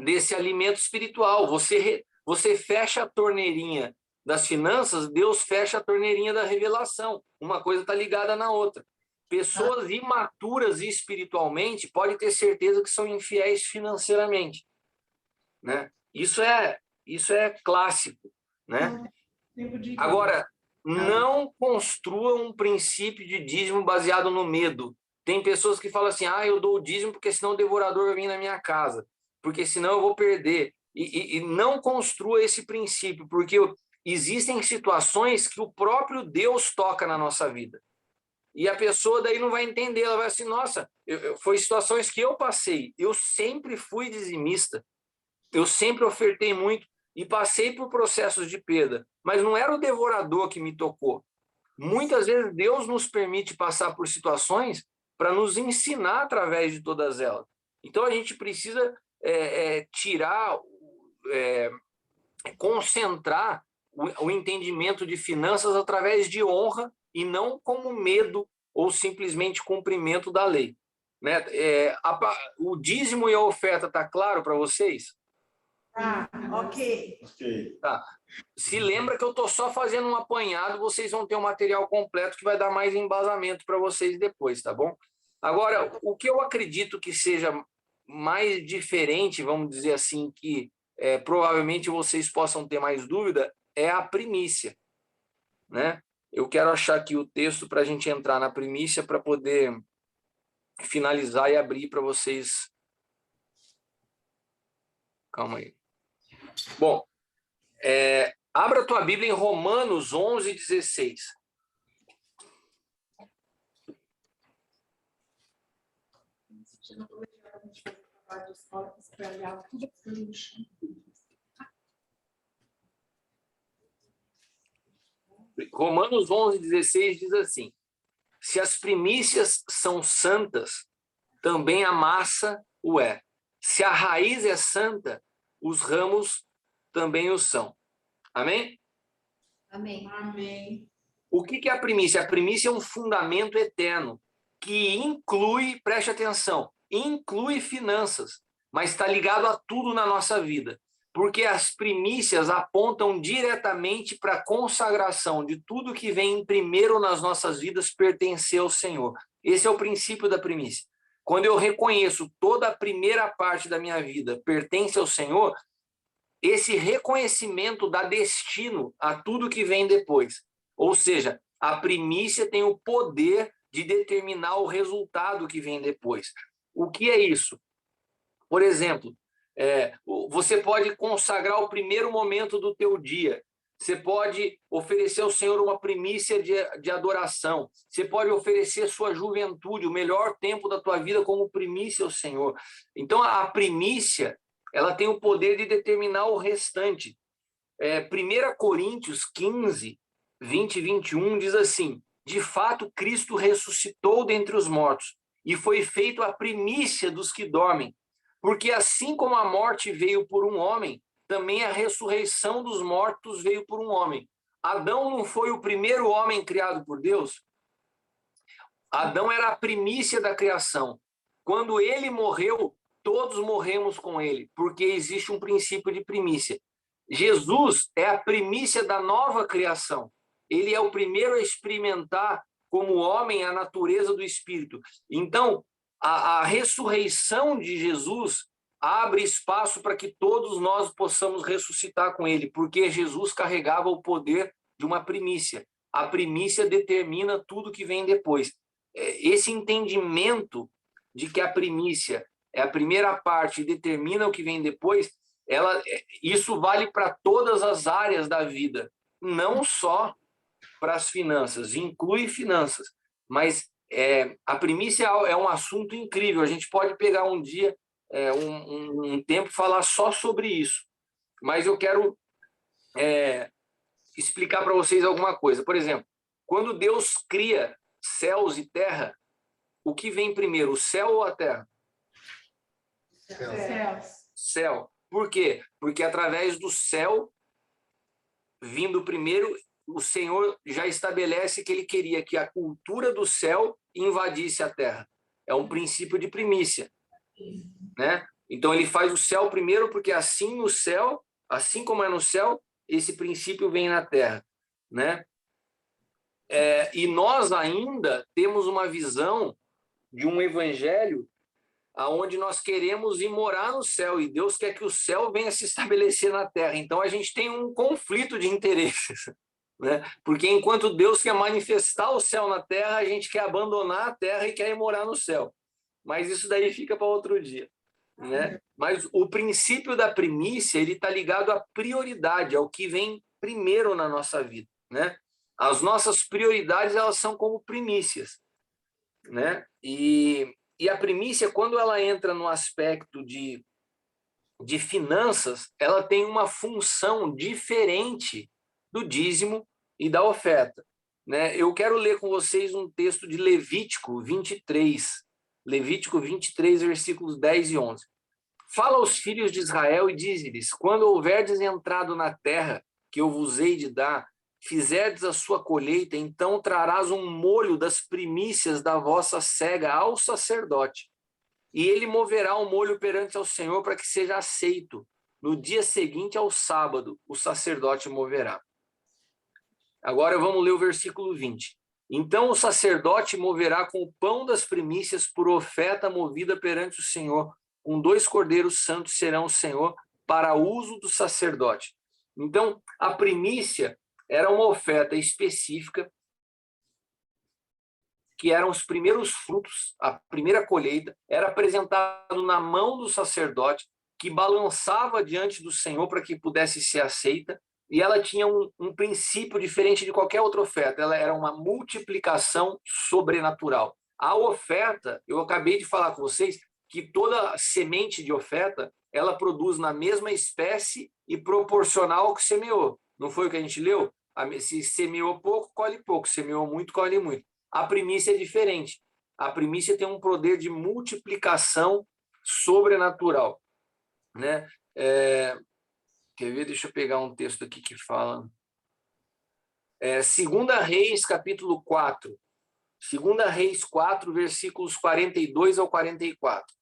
desse alimento espiritual. Você fecha a torneirinha das finanças, Deus fecha a torneirinha da revelação. Uma coisa está ligada na outra. Pessoas imaturas espiritualmente podem ter certeza que são infiéis financeiramente, né? Isso é clássico, né? Agora, não construa um princípio de dízimo baseado no medo. Tem pessoas que falam assim, eu dou o dízimo porque senão o devorador vai vir na minha casa. porque senão eu vou perder. E não construa esse princípio, porque existem situações que o próprio Deus toca na nossa vida. E a pessoa daí não vai entender, ela vai assim, nossa, foi situações que eu passei, eu sempre fui dizimista, eu sempre ofertei muito e passei por processos de perda, mas não era o devorador que me tocou. Muitas vezes Deus nos permite passar por situações para nos ensinar através de todas elas. Então a gente precisa tirar, concentrar o entendimento de finanças através de honra e não como medo ou simplesmente cumprimento da lei. Né? O dízimo e a oferta está claro para vocês? Ah, ok. Tá. Se lembra que eu estou só fazendo um apanhado, vocês vão ter um material completo que vai dar mais embasamento para vocês depois, tá bom? Agora, o que eu acredito que seja mais diferente, vamos dizer assim, que provavelmente vocês possam ter mais dúvida, é a primícia, né? Eu quero achar aqui o texto para a gente entrar na primícia para poder finalizar e abrir para vocês. Calma aí. Bom, abra a tua Bíblia em Romanos 11:16. Romanos 11:16 diz assim: se as primícias são santas, também a massa o é. Se a raiz é santa, os ramos também o são. Amém? Amém. Amém. O que é a primícia? A primícia é um fundamento eterno que inclui, preste atenção, inclui finanças, mas está ligado a tudo na nossa vida. Porque as primícias apontam diretamente para a consagração de tudo que vem primeiro nas nossas vidas pertencer ao Senhor. Esse é o princípio da primícia. Quando eu reconheço toda a primeira parte da minha vida pertence ao Senhor, esse reconhecimento dá destino a tudo que vem depois. Ou seja, a primícia tem o poder de determinar o resultado que vem depois. O que é isso? Por exemplo, você pode consagrar o primeiro momento do teu dia. Você pode oferecer ao Senhor uma primícia de adoração. Você pode oferecer sua juventude, o melhor tempo da tua vida como primícia ao Senhor. Então, a primícia, ela tem o poder de determinar o restante. 1 Coríntios 15, 20 e 21 diz assim: de fato, Cristo ressuscitou dentre os mortos e foi feito a primícia dos que dormem. Porque assim como a morte veio por um homem, também a ressurreição dos mortos veio por um homem. Adão não foi o primeiro homem criado por Deus? Adão era a primícia da criação. Quando ele morreu, todos morremos com ele, porque existe um princípio de primícia. Jesus é a primícia da nova criação. Ele é o primeiro a experimentar como homem a natureza do Espírito. Então, a ressurreição de Jesus abre espaço para que todos nós possamos ressuscitar com ele, porque Jesus carregava o poder de uma primícia. A primícia determina tudo que vem depois. Esse entendimento de que a primícia é a primeira parte e determina o que vem depois, isso vale para todas as áreas da vida, não só para as finanças, inclui finanças, mas a primícia é um assunto incrível. A gente pode pegar um dia, um tempo, falar só sobre isso. Mas eu quero explicar para vocês alguma coisa. Por exemplo, quando Deus cria céus e terra, o que vem primeiro, o céu ou a terra? Céu. Por quê? Porque através do céu, vindo primeiro, o Senhor já estabelece que ele queria que a cultura do céu invadisse a terra. É um princípio de primícia, né? Então ele faz o céu primeiro, porque assim no céu, assim como é no céu, esse princípio vem na terra, né? E nós ainda temos uma visão de um evangelho aonde nós queremos ir morar no céu e Deus quer que o céu venha se estabelecer na terra. Então a gente tem um conflito de interesses, né? Porque enquanto Deus quer manifestar o céu na terra, a gente quer abandonar a terra e quer ir morar no céu. Mas isso daí fica para outro dia. né? Mas o princípio da primícia, ele está ligado à prioridade, ao que vem primeiro na nossa vida, né? As nossas prioridades, elas são como primícias, né? E a primícia, quando ela entra no aspecto de finanças, ela tem uma função diferente do dízimo e da oferta, né? Eu quero ler com vocês um texto de Levítico 23, versículos 10 e 11. Fala aos filhos de Israel e dize-lhes: quando houverdes entrado na terra que eu vos hei de dar, fizerdes a sua colheita, então trarás um molho das primícias da vossa cega ao sacerdote, e ele moverá o molho perante ao Senhor para que seja aceito. No dia seguinte ao sábado, o sacerdote moverá. Agora vamos ler o versículo 20. Então o sacerdote moverá com o pão das primícias por oferta movida perante o Senhor, com 2 cordeiros santos serão o Senhor para uso do sacerdote. Então, a primícia era uma oferta específica, que eram os primeiros frutos, a primeira colheita, era apresentado na mão do sacerdote, que balançava diante do Senhor para que pudesse ser aceita, e ela tinha um princípio diferente de qualquer outra oferta, ela era uma multiplicação sobrenatural. A oferta, eu acabei de falar com vocês, que toda semente de oferta, ela produz na mesma espécie e proporcional ao que semeou. Não foi o que a gente leu? Se semeou pouco, colhe pouco. Semeou muito, colhe muito. A primícia é diferente. A primícia tem um poder de multiplicação sobrenatural, né? Quer ver? Deixa eu pegar um texto aqui que fala. 2 Reis, capítulo 4. 2 Reis 4, versículos 42 ao 44.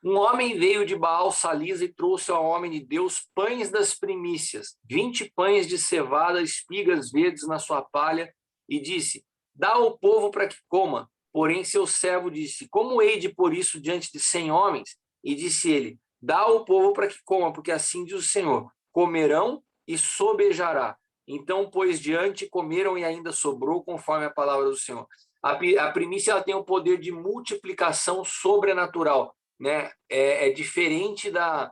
Um homem veio de Baal-Salisa e trouxe ao homem de Deus pães das primícias, 20 pães de cevada, espigas verdes na sua palha, e disse: dá ao povo para que coma. Porém seu servo disse: como hei de pôr isso diante de 100 homens? E disse ele: dá ao povo para que coma, porque assim diz o Senhor: comerão e sobejará. Então, pois diante, comeram e ainda sobrou, conforme a palavra do Senhor. A primícia, ela tem um poder de multiplicação sobrenatural, né? É diferente da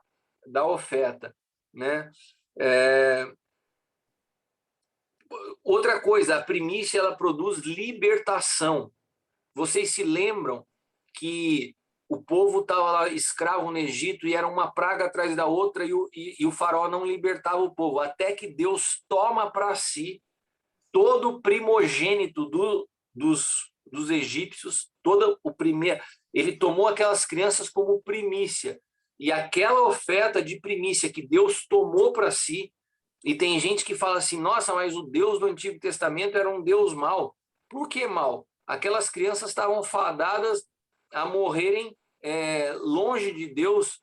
oferta, né? Outra coisa, a primícia, ela produz libertação. Vocês se lembram que o povo estava lá escravo no Egito e era uma praga atrás da outra e o faraó não libertava o povo, até que Deus toma para si todo o primogênito dos egípcios, todo o primeiro. Ele tomou aquelas crianças como primícia, e aquela oferta de primícia que Deus tomou para si. E tem gente que fala assim: nossa, mas o Deus do Antigo Testamento era um Deus mau. Por que mau? Aquelas crianças estavam fadadas a morrerem longe de Deus,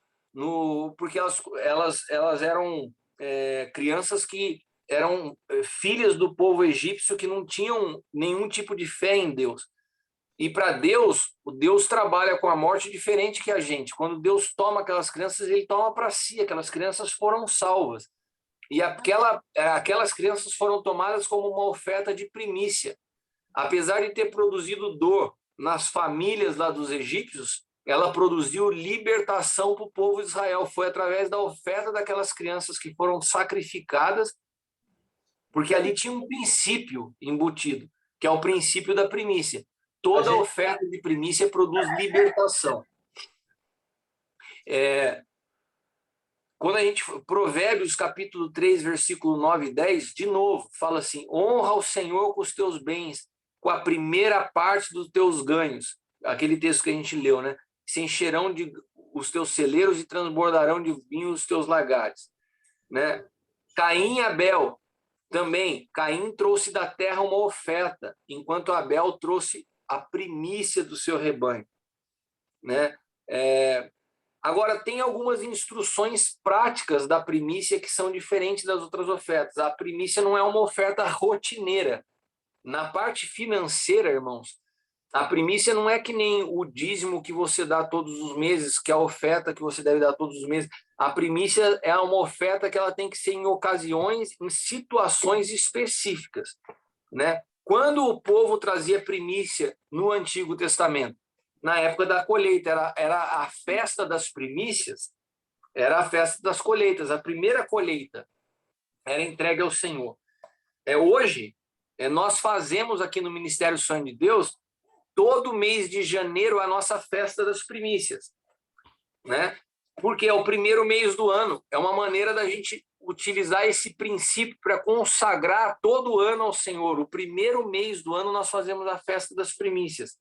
porque elas eram crianças que eram filhas do povo egípcio, que não tinham nenhum tipo de fé em Deus. E para Deus, o Deus trabalha com a morte diferente que a gente. Quando Deus toma aquelas crianças, ele toma para si. Aquelas crianças foram salvas. E aquelas crianças foram tomadas como uma oferta de primícia. Apesar de ter produzido dor nas famílias lá dos egípcios, ela produziu libertação para o povo de Israel. Foi através da oferta daquelas crianças que foram sacrificadas, porque ali tinha um princípio embutido, que é o princípio da primícia. Toda oferta de primícia produz libertação. Quando a gente... Provérbios, capítulo 3, versículo 9 e 10, de novo, fala assim: honra ao Senhor com os teus bens, com a primeira parte dos teus ganhos. Aquele texto que a gente leu, né? Se encherão de os teus celeiros e transbordarão de vinho os teus lagares, né? Caim e Abel, também, Caim trouxe da terra uma oferta, enquanto Abel trouxe a primícia do seu rebanho, né? Agora, tem algumas instruções práticas da primícia que são diferentes das outras ofertas. A primícia não é uma oferta rotineira. Na parte financeira, irmãos, a primícia não é que nem o dízimo que você dá todos os meses, que é a oferta que você deve dar todos os meses. A primícia é uma oferta que ela tem que ser em ocasiões, em situações específicas, né? Quando o povo trazia primícia no Antigo Testamento, na época da colheita, era a festa das primícias, era a festa das colheitas, a primeira colheita era entregue ao Senhor. Hoje, nós fazemos aqui no Ministério Sonho de Deus, todo mês de janeiro, a nossa festa das primícias, né? Porque é o primeiro mês do ano, é uma maneira da gente utilizar esse princípio para consagrar todo ano ao Senhor. O primeiro mês do ano nós fazemos a festa das primícias.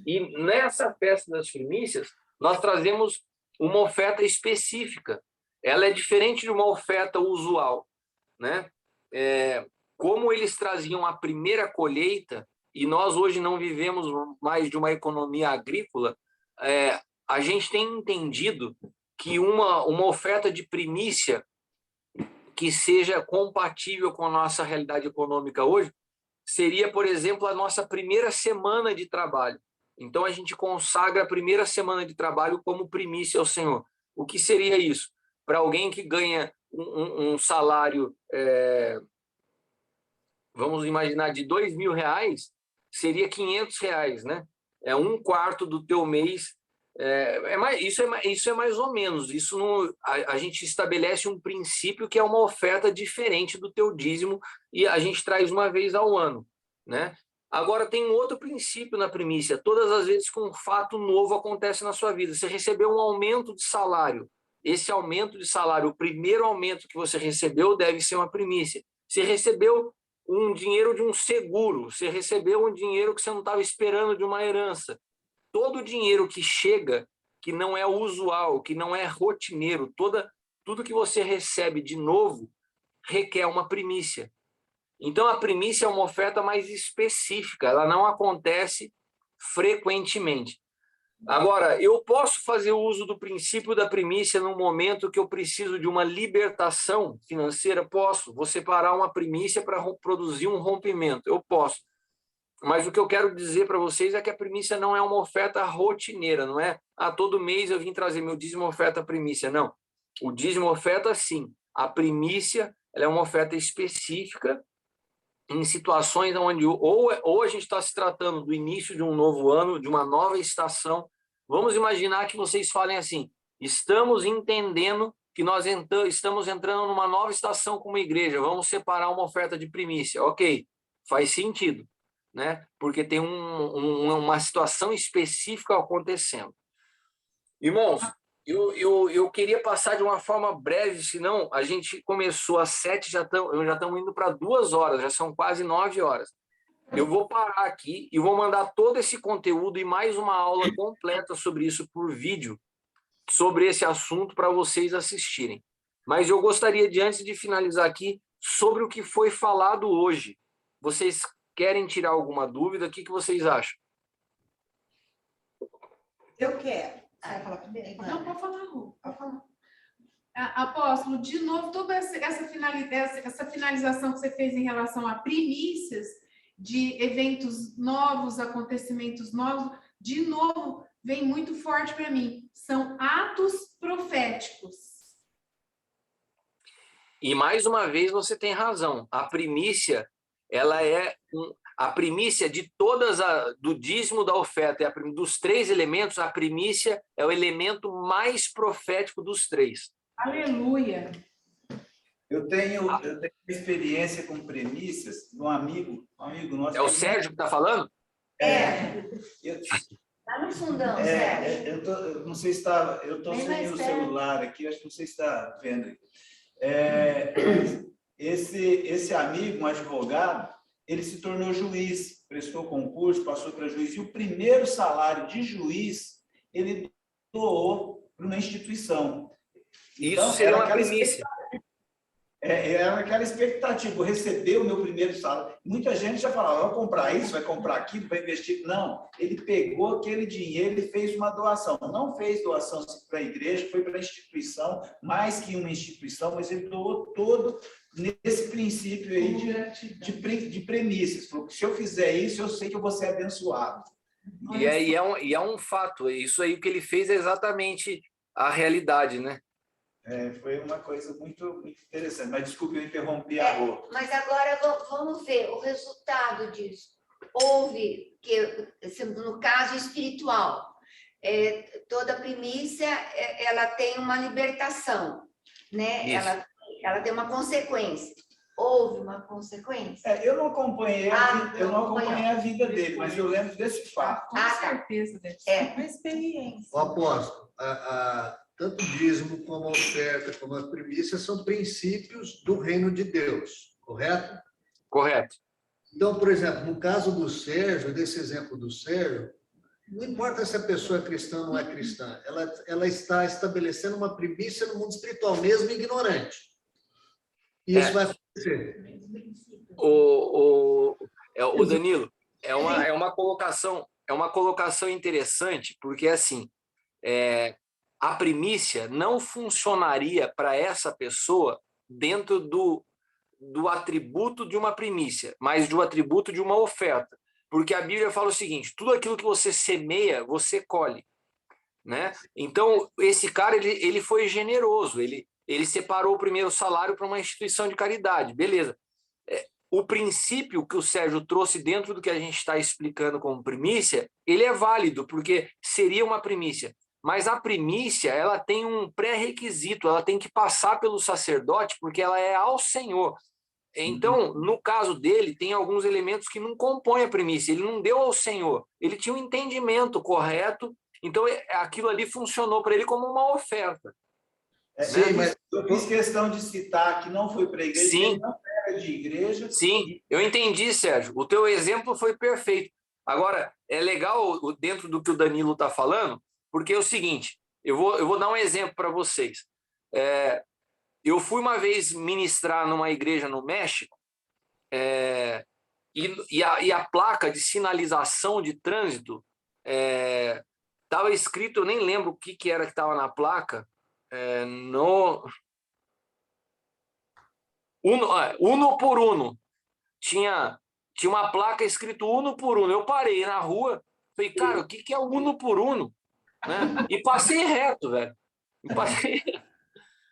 E nessa festa das primícias, nós trazemos uma oferta específica. Ela é diferente de uma oferta usual, né? Como eles traziam a primeira colheita, e nós hoje não vivemos mais de uma economia agrícola, a gente tem entendido que uma oferta de primícia que seja compatível com a nossa realidade econômica hoje seria, por exemplo, a nossa primeira semana de trabalho. Então, a gente consagra a primeira semana de trabalho como primícia ao Senhor. O que seria isso? Para alguém que ganha um salário, vamos imaginar, de R$2.000, seria R$500, né? É um quarto do teu mês. Isso é mais ou menos. Isso a gente estabelece um princípio que é uma oferta diferente do teu dízimo e a gente traz uma vez ao ano, né? Agora, tem um outro princípio na primícia. Todas as vezes que um fato novo acontece na sua vida, você recebeu um aumento de salário. Esse aumento de salário, o primeiro aumento que você recebeu, deve ser uma primícia. Você recebeu um dinheiro de um seguro, você recebeu um dinheiro que você não estava esperando de uma herança. Todo dinheiro que chega, que não é usual, que não é rotineiro, tudo que você recebe de novo, requer uma primícia. Então, a primícia é uma oferta mais específica, ela não acontece frequentemente. Agora, eu posso fazer uso do princípio da primícia no momento que eu preciso de uma libertação financeira? Posso. Vou separar uma primícia para produzir um rompimento. Eu posso. Mas o que eu quero dizer para vocês é que a primícia não é uma oferta rotineira, não é todo mês eu vim trazer meu dízimo oferta primícia. Não. O dízimo oferta, sim. A primícia ela é uma oferta específica em situações onde ou a gente está se tratando do início de um novo ano, de uma nova estação. Vamos imaginar que vocês falem assim: estamos entendendo que nós estamos entrando numa nova estação como igreja, vamos separar uma oferta de primícia. Ok, faz sentido, né? Porque tem uma situação específica acontecendo. Irmãos, eu queria passar de uma forma breve, senão a gente começou às 7, já estamos indo para 2 horas, já são quase 9 horas. Eu vou parar aqui e vou mandar todo esse conteúdo e mais uma aula completa sobre isso por vídeo, sobre esse assunto para vocês assistirem. Mas eu gostaria de, antes de finalizar aqui, sobre o que foi falado hoje. Vocês querem tirar alguma dúvida? O que vocês acham? Eu quero. Vai falar primeiro? Não, pode falar, Ru. Pode falar. Apóstolo, de novo, toda essa finalização que você fez em relação a primícias de eventos novos, acontecimentos novos, de novo, vem muito forte para mim. São atos proféticos. E, mais uma vez, você tem razão. A primícia, ela é a primícia de do dízimo da oferta, dos 3 elementos, a primícia é o elemento mais profético dos 3. Aleluia! Eu tenho experiência com primícias de um amigo nosso. É o Sérgio que está falando? Lá no fundão, Sérgio. Eu não sei se está... Eu estou sem o celular aqui, acho que não sei se está vendo. Esse amigo, um advogado, ele se tornou juiz, prestou concurso, passou para juiz, e o primeiro salário de juiz ele doou para uma instituição. Então, isso seria uma primícia. Era aquela expectativa, eu receber o meu primeiro salário. Muita gente já falava, vai comprar isso, vai comprar aquilo, vai investir. Não, ele pegou aquele dinheiro e fez uma doação. Não fez doação para a igreja, foi para a instituição, mais que uma instituição, mas ele doou todo nesse princípio aí de premissas. Falou que se eu fizer isso, eu sei que eu vou ser abençoado. E é um fato, isso aí que ele fez é exatamente a realidade, né? Foi uma coisa muito, muito interessante. Mas desculpe, eu interrompi a Rô. Mas agora vamos ver o resultado disso. Houve, no caso espiritual, toda primícia ela tem uma libertação, né? Isso. Ela tem uma consequência. Houve uma consequência? Eu não acompanhei, eu não acompanhei a vida acompanhou. dele, mas eu lembro desse fato. Com Ah, tá. certeza deve ser É. uma experiência. O apóstolo, tanto o dízimo como a oferta, como a primícia, são princípios do reino de Deus, correto? Correto. Então, por exemplo, no caso do Sérgio, desse exemplo do Sérgio, não importa se a pessoa é cristã ou não é cristã, ela está estabelecendo uma primícia no mundo espiritual, mesmo ignorante. E isso vai acontecer. O Danilo, é uma colocação interessante, porque assim, a primícia não funcionaria para essa pessoa dentro do atributo de uma primícia, mas do atributo de uma oferta. Porque a Bíblia fala o seguinte: tudo aquilo que você semeia, você colhe, né? Então, esse cara, ele foi generoso, ele separou o primeiro salário para uma instituição de caridade, beleza. O princípio que o Sérgio trouxe dentro do que a gente está explicando como primícia, ele é válido, porque seria uma primícia. Mas a primícia, ela tem um pré-requisito, ela tem que passar pelo sacerdote, porque ela é ao Senhor. Então, no caso dele, tem alguns elementos que não compõem a primícia. Ele não deu ao Senhor. Ele tinha um entendimento correto. Então, aquilo ali funcionou para ele como uma oferta. Sim, mas Eu fiz questão de citar que não foi para a igreja, Sim. ele não era de igreja. Sim, eu entendi, Sérgio. O teu exemplo foi perfeito. Agora, é legal dentro do que o Danilo está falando, porque é o seguinte, eu vou dar um exemplo para vocês. Eu fui uma vez ministrar numa igreja no México, e a placa de sinalização de trânsito estava escrito, eu nem lembro o que era que estava na placa, uno por uno. Tinha uma placa escrito uno por uno. Eu parei na rua, falei, cara, o que é uno por uno? Né? E passei reto, velho.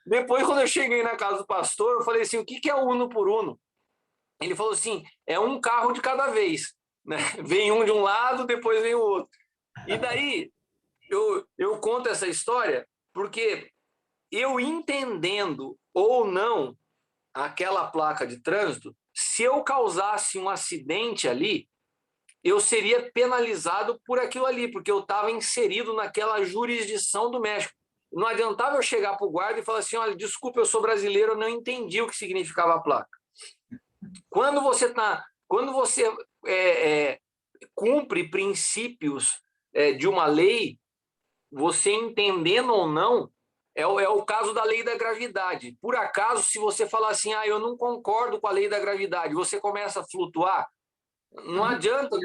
Depois, quando eu cheguei na casa do pastor, eu falei assim, o que é uno por uno? Ele falou assim, é um carro de cada vez, né? Vem um de um lado, depois vem o outro. E daí, eu conto essa história porque eu entendendo ou não aquela placa de trânsito, se eu causasse um acidente ali, eu seria penalizado por aquilo ali, porque eu estava inserido naquela jurisdição do México. Não adiantava eu chegar para o guarda e falar assim, olha, desculpa, eu sou brasileiro, eu não entendi o que significava a placa. Quando você cumpre princípios de uma lei, você entendendo ou não, é o caso da lei da gravidade. Por acaso, se você falar assim, eu não concordo com a lei da gravidade, você começa a flutuar, não adianta,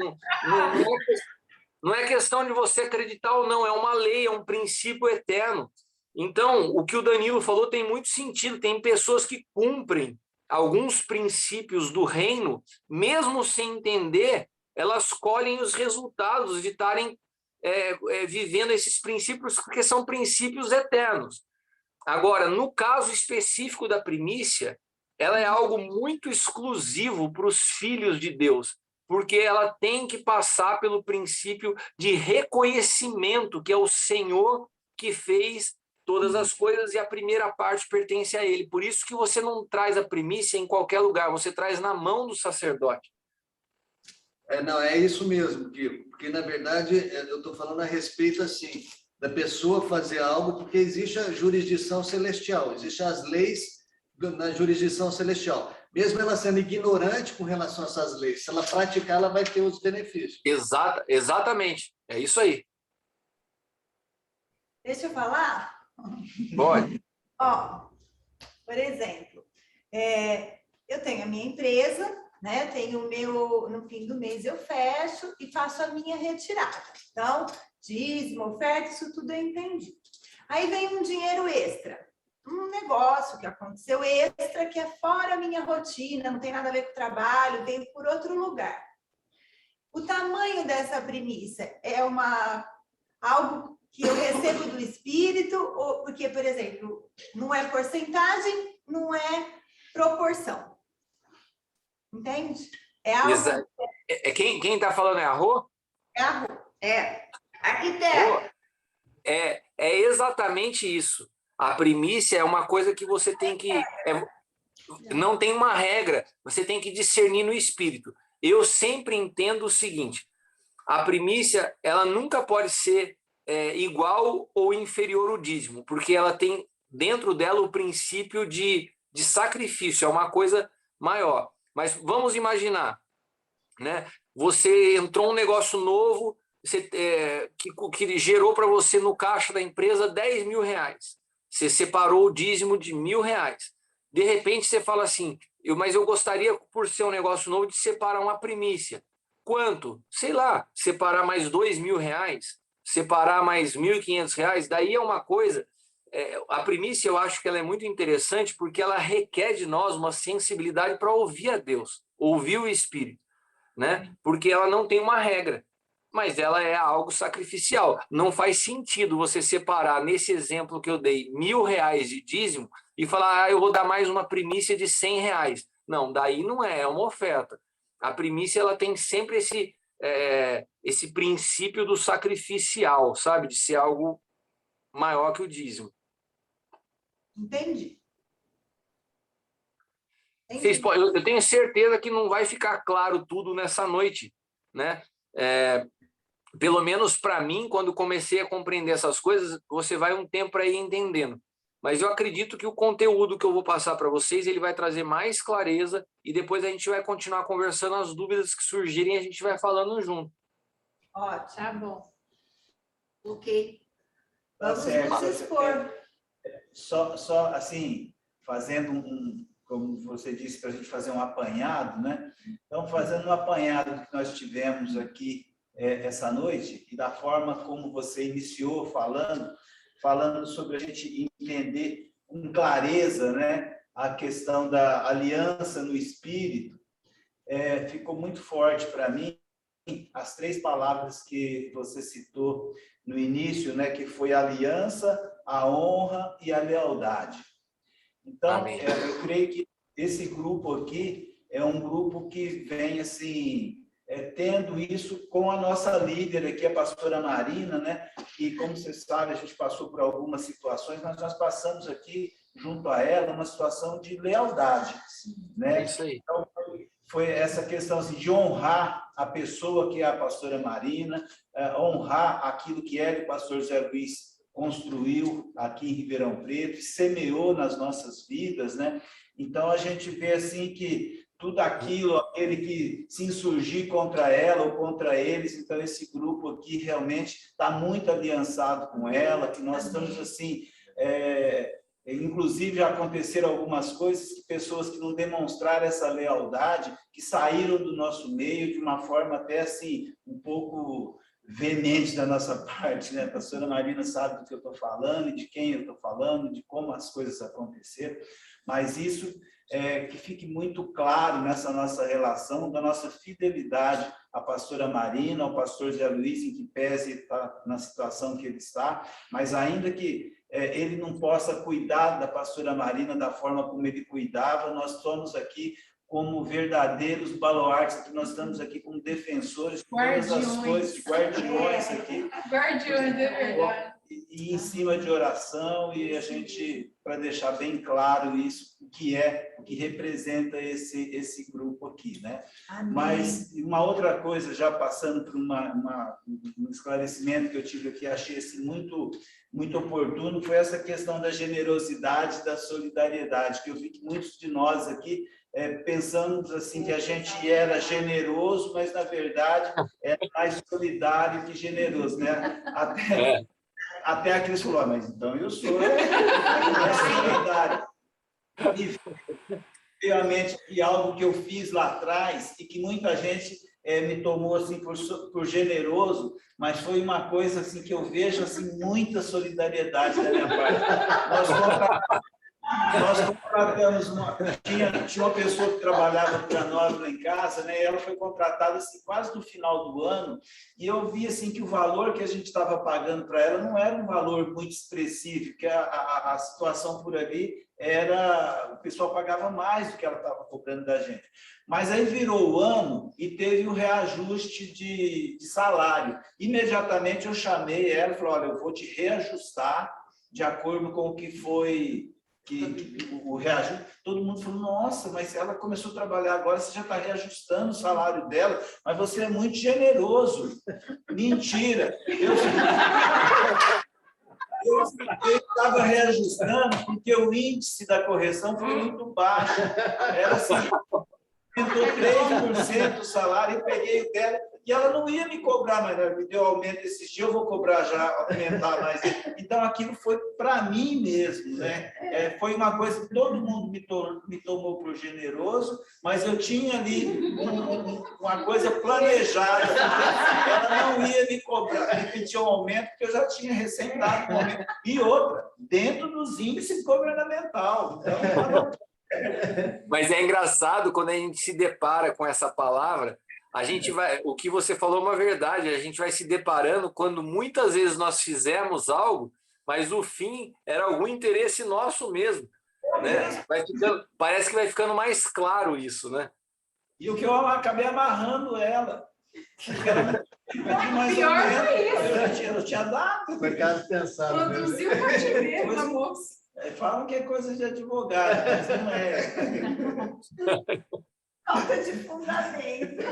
não é questão de você acreditar ou não, é uma lei, é um princípio eterno. Então, o que o Danilo falou tem muito sentido, tem pessoas que cumprem alguns princípios do reino, mesmo sem entender, elas colhem os resultados de estarem vivendo esses princípios, porque são princípios eternos. Agora, no caso específico da primícia, ela é algo muito exclusivo para os filhos de Deus, porque ela tem que passar pelo princípio de reconhecimento, que é o Senhor que fez todas as coisas e a primeira parte pertence a Ele. Por isso que você não traz a primícia em qualquer lugar, você traz na mão do sacerdote. Não, é isso mesmo, Kiko, porque, na verdade, eu estou falando a respeito, assim, da pessoa fazer algo, porque existe a jurisdição celestial, existem as leis na jurisdição celestial. Mesmo ela sendo ignorante com relação a essas leis, se ela praticar, ela vai ter os benefícios. Exatamente, é isso aí. Deixa eu falar? Pode. Por exemplo, eu tenho a minha empresa, né? Tenho o meu, no fim do mês eu fecho e faço a minha retirada. Então, dízimo, oferta, isso tudo eu entendi. Aí vem um dinheiro extra, um negócio que aconteceu extra, que é fora a minha rotina, não tem nada a ver com o trabalho, veio por outro lugar. O tamanho dessa primícia é algo que eu recebo do Espírito, ou porque, por exemplo, não é porcentagem, não é proporção. Entende? É algo... Quem está falando é a Rô? Arquiteto. É exatamente isso. A primícia é uma coisa que você tem que... não tem uma regra, você tem que discernir no espírito. Eu sempre entendo o seguinte, a primícia ela nunca pode ser igual ou inferior ao dízimo, porque ela tem dentro dela o princípio de sacrifício, é uma coisa maior. Mas vamos imaginar, né? Você entrou um negócio novo, que gerou para você no caixa da empresa 10 mil reais. Você separou o dízimo de R$1.000. De repente você fala assim, mas eu gostaria, por ser um negócio novo, de separar uma primícia. Quanto? Sei lá, separar mais R$2.000, separar mais R$1.500, daí é uma coisa... a primícia eu acho que ela é muito interessante porque ela requer de nós uma sensibilidade para ouvir a Deus, ouvir o Espírito, né? Porque ela não tem uma regra, mas ela é algo sacrificial. Não faz sentido você separar, nesse exemplo que eu dei, R$1.000 de dízimo e falar, eu vou dar mais uma primícia de R$100. Não, daí não é uma oferta. A primícia ela tem sempre esse princípio do sacrificial, sabe? De ser algo maior que o dízimo. Entendi. Eu tenho certeza que não vai ficar claro tudo nessa noite, né? Pelo menos para mim, quando comecei a compreender essas coisas, você vai um tempo aí entendendo. Mas eu acredito que o conteúdo que eu vou passar para vocês, ele vai trazer mais clareza e depois a gente vai continuar conversando as dúvidas que surgirem e a gente vai falando junto. Ótimo. Tá bom. Ok. Vamos certo. nos expor. Só assim, fazendo como você disse, para a gente fazer um apanhado, né? Então, fazendo um apanhado que nós tivemos aqui essa noite e da forma como você iniciou falando sobre a gente entender com clareza, né, a questão da aliança no Espírito, ficou muito forte para mim as 3 palavras que você citou no início, né, que foi a aliança, a honra e a lealdade. Então, eu creio que esse grupo aqui é um grupo que vem assim tendo isso com a nossa líder aqui, a pastora Marina, né? E como você sabe, a gente passou por algumas situações, mas nós passamos aqui junto a ela uma situação de lealdade, né? É isso aí. Então, foi essa questão assim, de honrar a pessoa que é a pastora Marina, honrar aquilo que ela e o pastor Zé Luiz construiu aqui em Ribeirão Preto, semeou nas nossas vidas, né? Então, a gente vê assim que tudo aquilo, aquele que se insurgir contra ela ou contra eles, então esse grupo aqui realmente está muito aliançado com ela, que nós estamos assim, inclusive já aconteceram algumas coisas que pessoas que não demonstraram essa lealdade, que saíram do nosso meio de uma forma até assim, um pouco veemente da nossa parte, né? A pastora Marina sabe do que eu estou falando, de quem eu estou falando, de como as coisas aconteceram, mas isso que fique muito claro nessa nossa relação, da nossa fidelidade à pastora Marina, ao pastor Zé Luiz, em que pese está na situação que ele está, mas ainda que ele não possa cuidar da pastora Marina da forma como ele cuidava, nós estamos aqui como verdadeiros baluartes, que nós estamos aqui como defensores de todas as coisas, guardiões aqui. Guardiões, é verdade. E em cima de oração, e a gente, para deixar bem claro isso, o que representa esse grupo aqui, né? Amém. Mas uma outra coisa, já passando por um esclarecimento que eu tive aqui, achei assim, muito, muito oportuno, foi essa questão da generosidade, da solidariedade, que eu vi que muitos de nós aqui pensamos assim que a gente era generoso, mas na verdade era mais solidário que generoso, né? Até a Cris falou, mas então eu sou solidário. E realmente que algo que eu fiz lá atrás e que muita gente me tomou assim por generoso, mas foi uma coisa assim que eu vejo assim muita solidariedade da minha parte. Nós contratamos tinha uma pessoa que trabalhava para nós lá em casa, né? Ela foi contratada assim, quase no final do ano, e eu vi assim, que o valor que a gente estava pagando para ela não era um valor muito expressivo, porque a situação por ali era, o pessoal pagava mais do que ela estava cobrando da gente. Mas aí virou o ano e teve o reajuste de salário. Imediatamente eu chamei ela e falei, olha, eu vou te reajustar de acordo com o que foi o reajuste. Todo mundo falou, nossa, mas ela começou a trabalhar agora, você já está reajustando o salário dela, mas você é muito generoso. Mentira! Eu estava reajustando porque o índice da correção foi muito baixo. Era assim, aumentou 3% o salário e peguei o dela, e ela não ia me cobrar mais, ela me deu aumento esses dias, eu vou cobrar já, aumentar mais. Então, aquilo foi para mim mesmo, né? Foi uma coisa que todo mundo me tomou por generoso, mas eu tinha ali uma coisa planejada. Ela não ia me cobrar, me pedir um aumento, porque eu já tinha recém dado um aumento. E outra, dentro dos índices governamental. Então, Mas é engraçado quando a gente se depara com essa palavra, a gente vai, o que você falou é uma verdade, a gente vai se deparando quando muitas vezes nós fizemos algo, mas o fim era algum interesse nosso mesmo, né? Parece que vai ficando mais claro isso, né? e o que eu acabei amarrando ela. Porque ela Pior foi isso. eu tinha dado. Foi caso pensado. Produziu o cativeiro na moça. Falam que é coisa de advogado, mas não é. Falta de fundamento.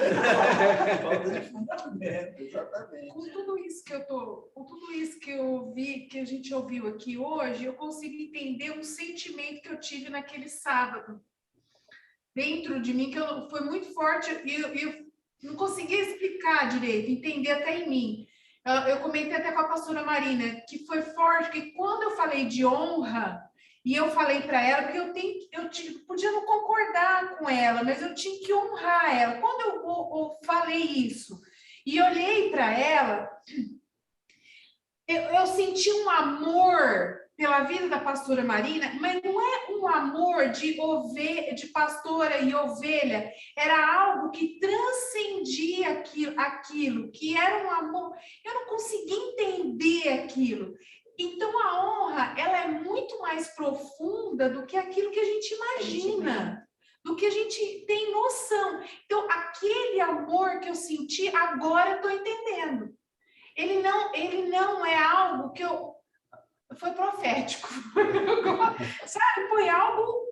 Falta de fundamento, exatamente. Com tudo isso que eu vi, que a gente ouviu aqui hoje, eu consigo entender um sentimento que eu tive naquele sábado dentro de mim, que foi muito forte e eu não conseguia explicar direito, entender até em mim. Eu comentei até com a pastora Marina, que foi forte, que quando eu falei de honra, e eu falei para ela, porque eu podia não concordar com ela, mas eu tinha que honrar ela. Quando eu falei isso e olhei para ela, eu senti um amor pela vida da pastora Marina, mas não é um amor de pastora e ovelha, era algo que transcendia aquilo, que era um amor. Eu não conseguia entender aquilo. Então, a honra, ela é muito mais profunda do que aquilo que a gente imagina, do que a gente tem noção. Então, aquele amor que eu senti, agora eu estou entendendo. Ele não é algo que foi profético. Sabe? Foi algo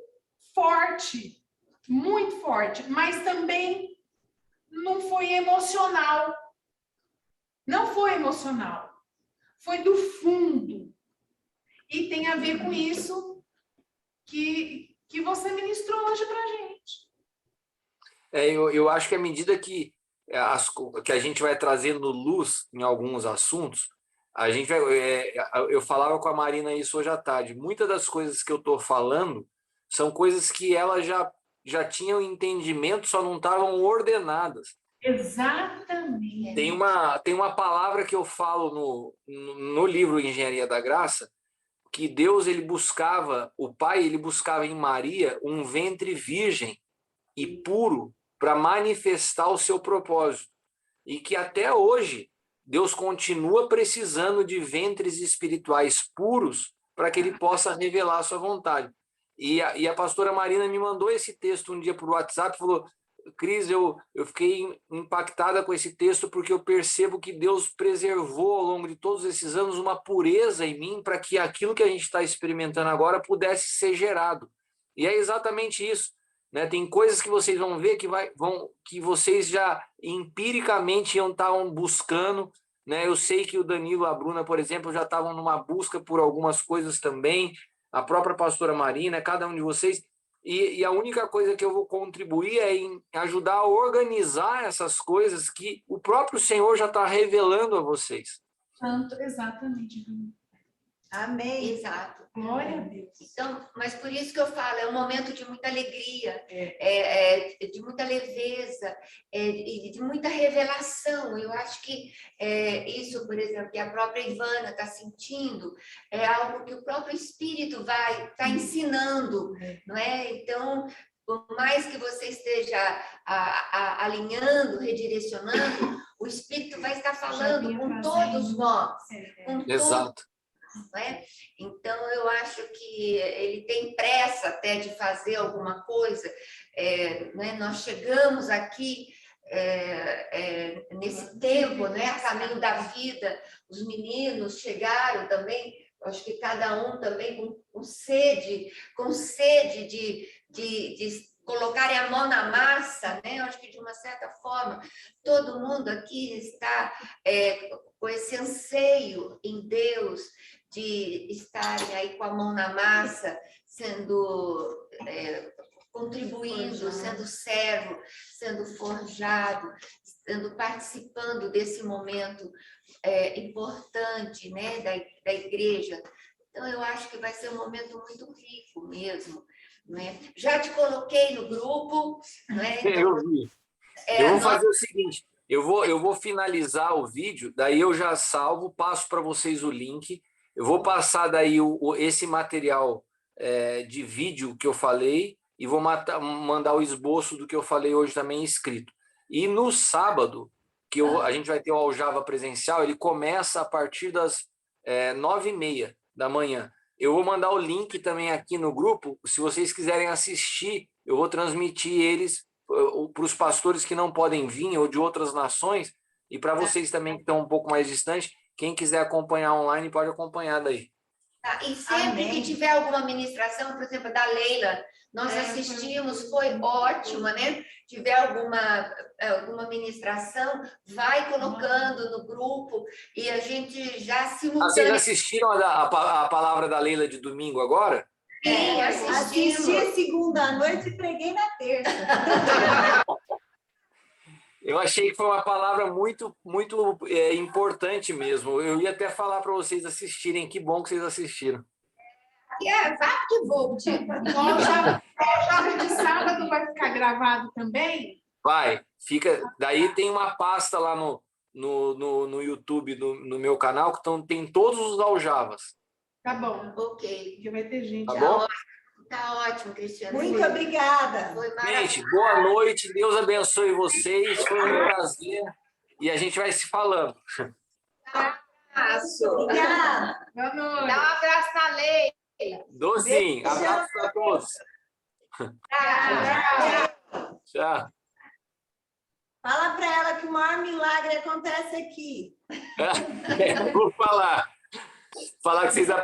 forte, muito forte, mas também não foi emocional. Não foi emocional. Foi do fundo. E tem a ver com isso que você ministrou hoje para a gente. Eu acho que à medida que a gente vai trazendo luz em alguns assuntos, a gente vai, eu falava com a Marina isso hoje à tarde. Muitas das coisas que eu estou falando são coisas que ela já tinham entendimento, só não estavam ordenadas. Exatamente. Tem uma palavra que eu falo no livro Engenharia da Graça, que Deus, o Pai, ele buscava em Maria um ventre virgem e puro para manifestar o seu propósito. E que até hoje Deus continua precisando de ventres espirituais puros para que ele possa revelar a sua vontade. E a pastora Marina me mandou esse texto um dia por WhatsApp e falou: Cris, eu fiquei impactada com esse texto porque eu percebo que Deus preservou ao longo de todos esses anos uma pureza em mim para que aquilo que a gente está experimentando agora pudesse ser gerado. E é exatamente isso, né? Tem coisas que vocês vão ver que vocês já empiricamente estavam buscando, né? Eu sei que o Danilo e a Bruna, por exemplo, já estavam numa busca por algumas coisas também, a própria pastora Marina, cada um de vocês. E a única coisa que eu vou contribuir é em ajudar a organizar essas coisas que o próprio Senhor já está revelando a vocês. Exatamente. Amém. Exato. Glória a Deus. Então, mas por isso que eu falo, é um momento de muita alegria, de muita leveza, e de muita revelação. Eu acho que isso, por exemplo, que a própria Ivana está sentindo, é algo que o próprio Espírito vai estar ensinando, não é? Então, por mais que você esteja alinhando, redirecionando, o Espírito vai estar falando com todos nós, com todos. Exato. Não é? Então, eu acho que ele tem pressa até de fazer alguma coisa. Né? Nós chegamos aqui nesse tempo, né? A caminho da vida, os meninos chegaram também, acho que cada um também com sede de colocarem a mão na massa, né? Eu acho que, de uma certa forma, todo mundo aqui está com esse anseio em Deus, de estarem aí com a mão na massa, sendo contribuindo, sendo servo, sendo forjado, participando desse momento importante, né, da igreja. Então, eu acho que vai ser um momento muito rico mesmo, né? Já te coloquei no grupo, né? Então, eu vi. Eu vou fazer o seguinte, eu vou finalizar o vídeo, daí eu já salvo, passo para vocês o link. Eu vou passar daí esse material de vídeo que eu falei e vou mandar o esboço do que eu falei hoje também escrito. E no sábado, que a gente vai ter o Aljava presencial, ele começa a partir das 9h30 da manhã. Eu vou mandar o link também aqui no grupo, se vocês quiserem assistir, eu vou transmitir eles para os pastores que não podem vir ou de outras nações, e para vocês também que estão um pouco mais distantes, quem quiser acompanhar online pode acompanhar daí. Tá, e sempre que tiver alguma ministração, por exemplo, da Leila, nós assistimos, foi ótima, né? Tiver alguma ministração, vai colocando no grupo e a gente já simultaneamente... Vocês assistiram a palavra da Leila de domingo agora? Sim, assisti segunda à noite e preguei na terça. Eu achei que foi uma palavra muito, muito importante mesmo. Eu ia até falar para vocês assistirem. Que bom que vocês assistiram. Vai que vou. O Aljava de sábado vai ficar gravado também? Vai, fica. Daí tem uma pasta lá no YouTube, no meu canal, que tem todos os aljavas. Tá bom. Ok. Porque vai ter gente. Tá bom? Tá ótimo, Cristiano. Muito obrigada. Foi maravilhoso. Gente, boa noite. Deus abençoe vocês. Foi um prazer. E a gente vai se falando. Abraço. Obrigada. Boa noite. Dá um abraço na Lei. Dou sim. Abraço para todos. Tchau. Fala para ela que o maior milagre acontece aqui. Vou falar. Falar que vocês aprenderam.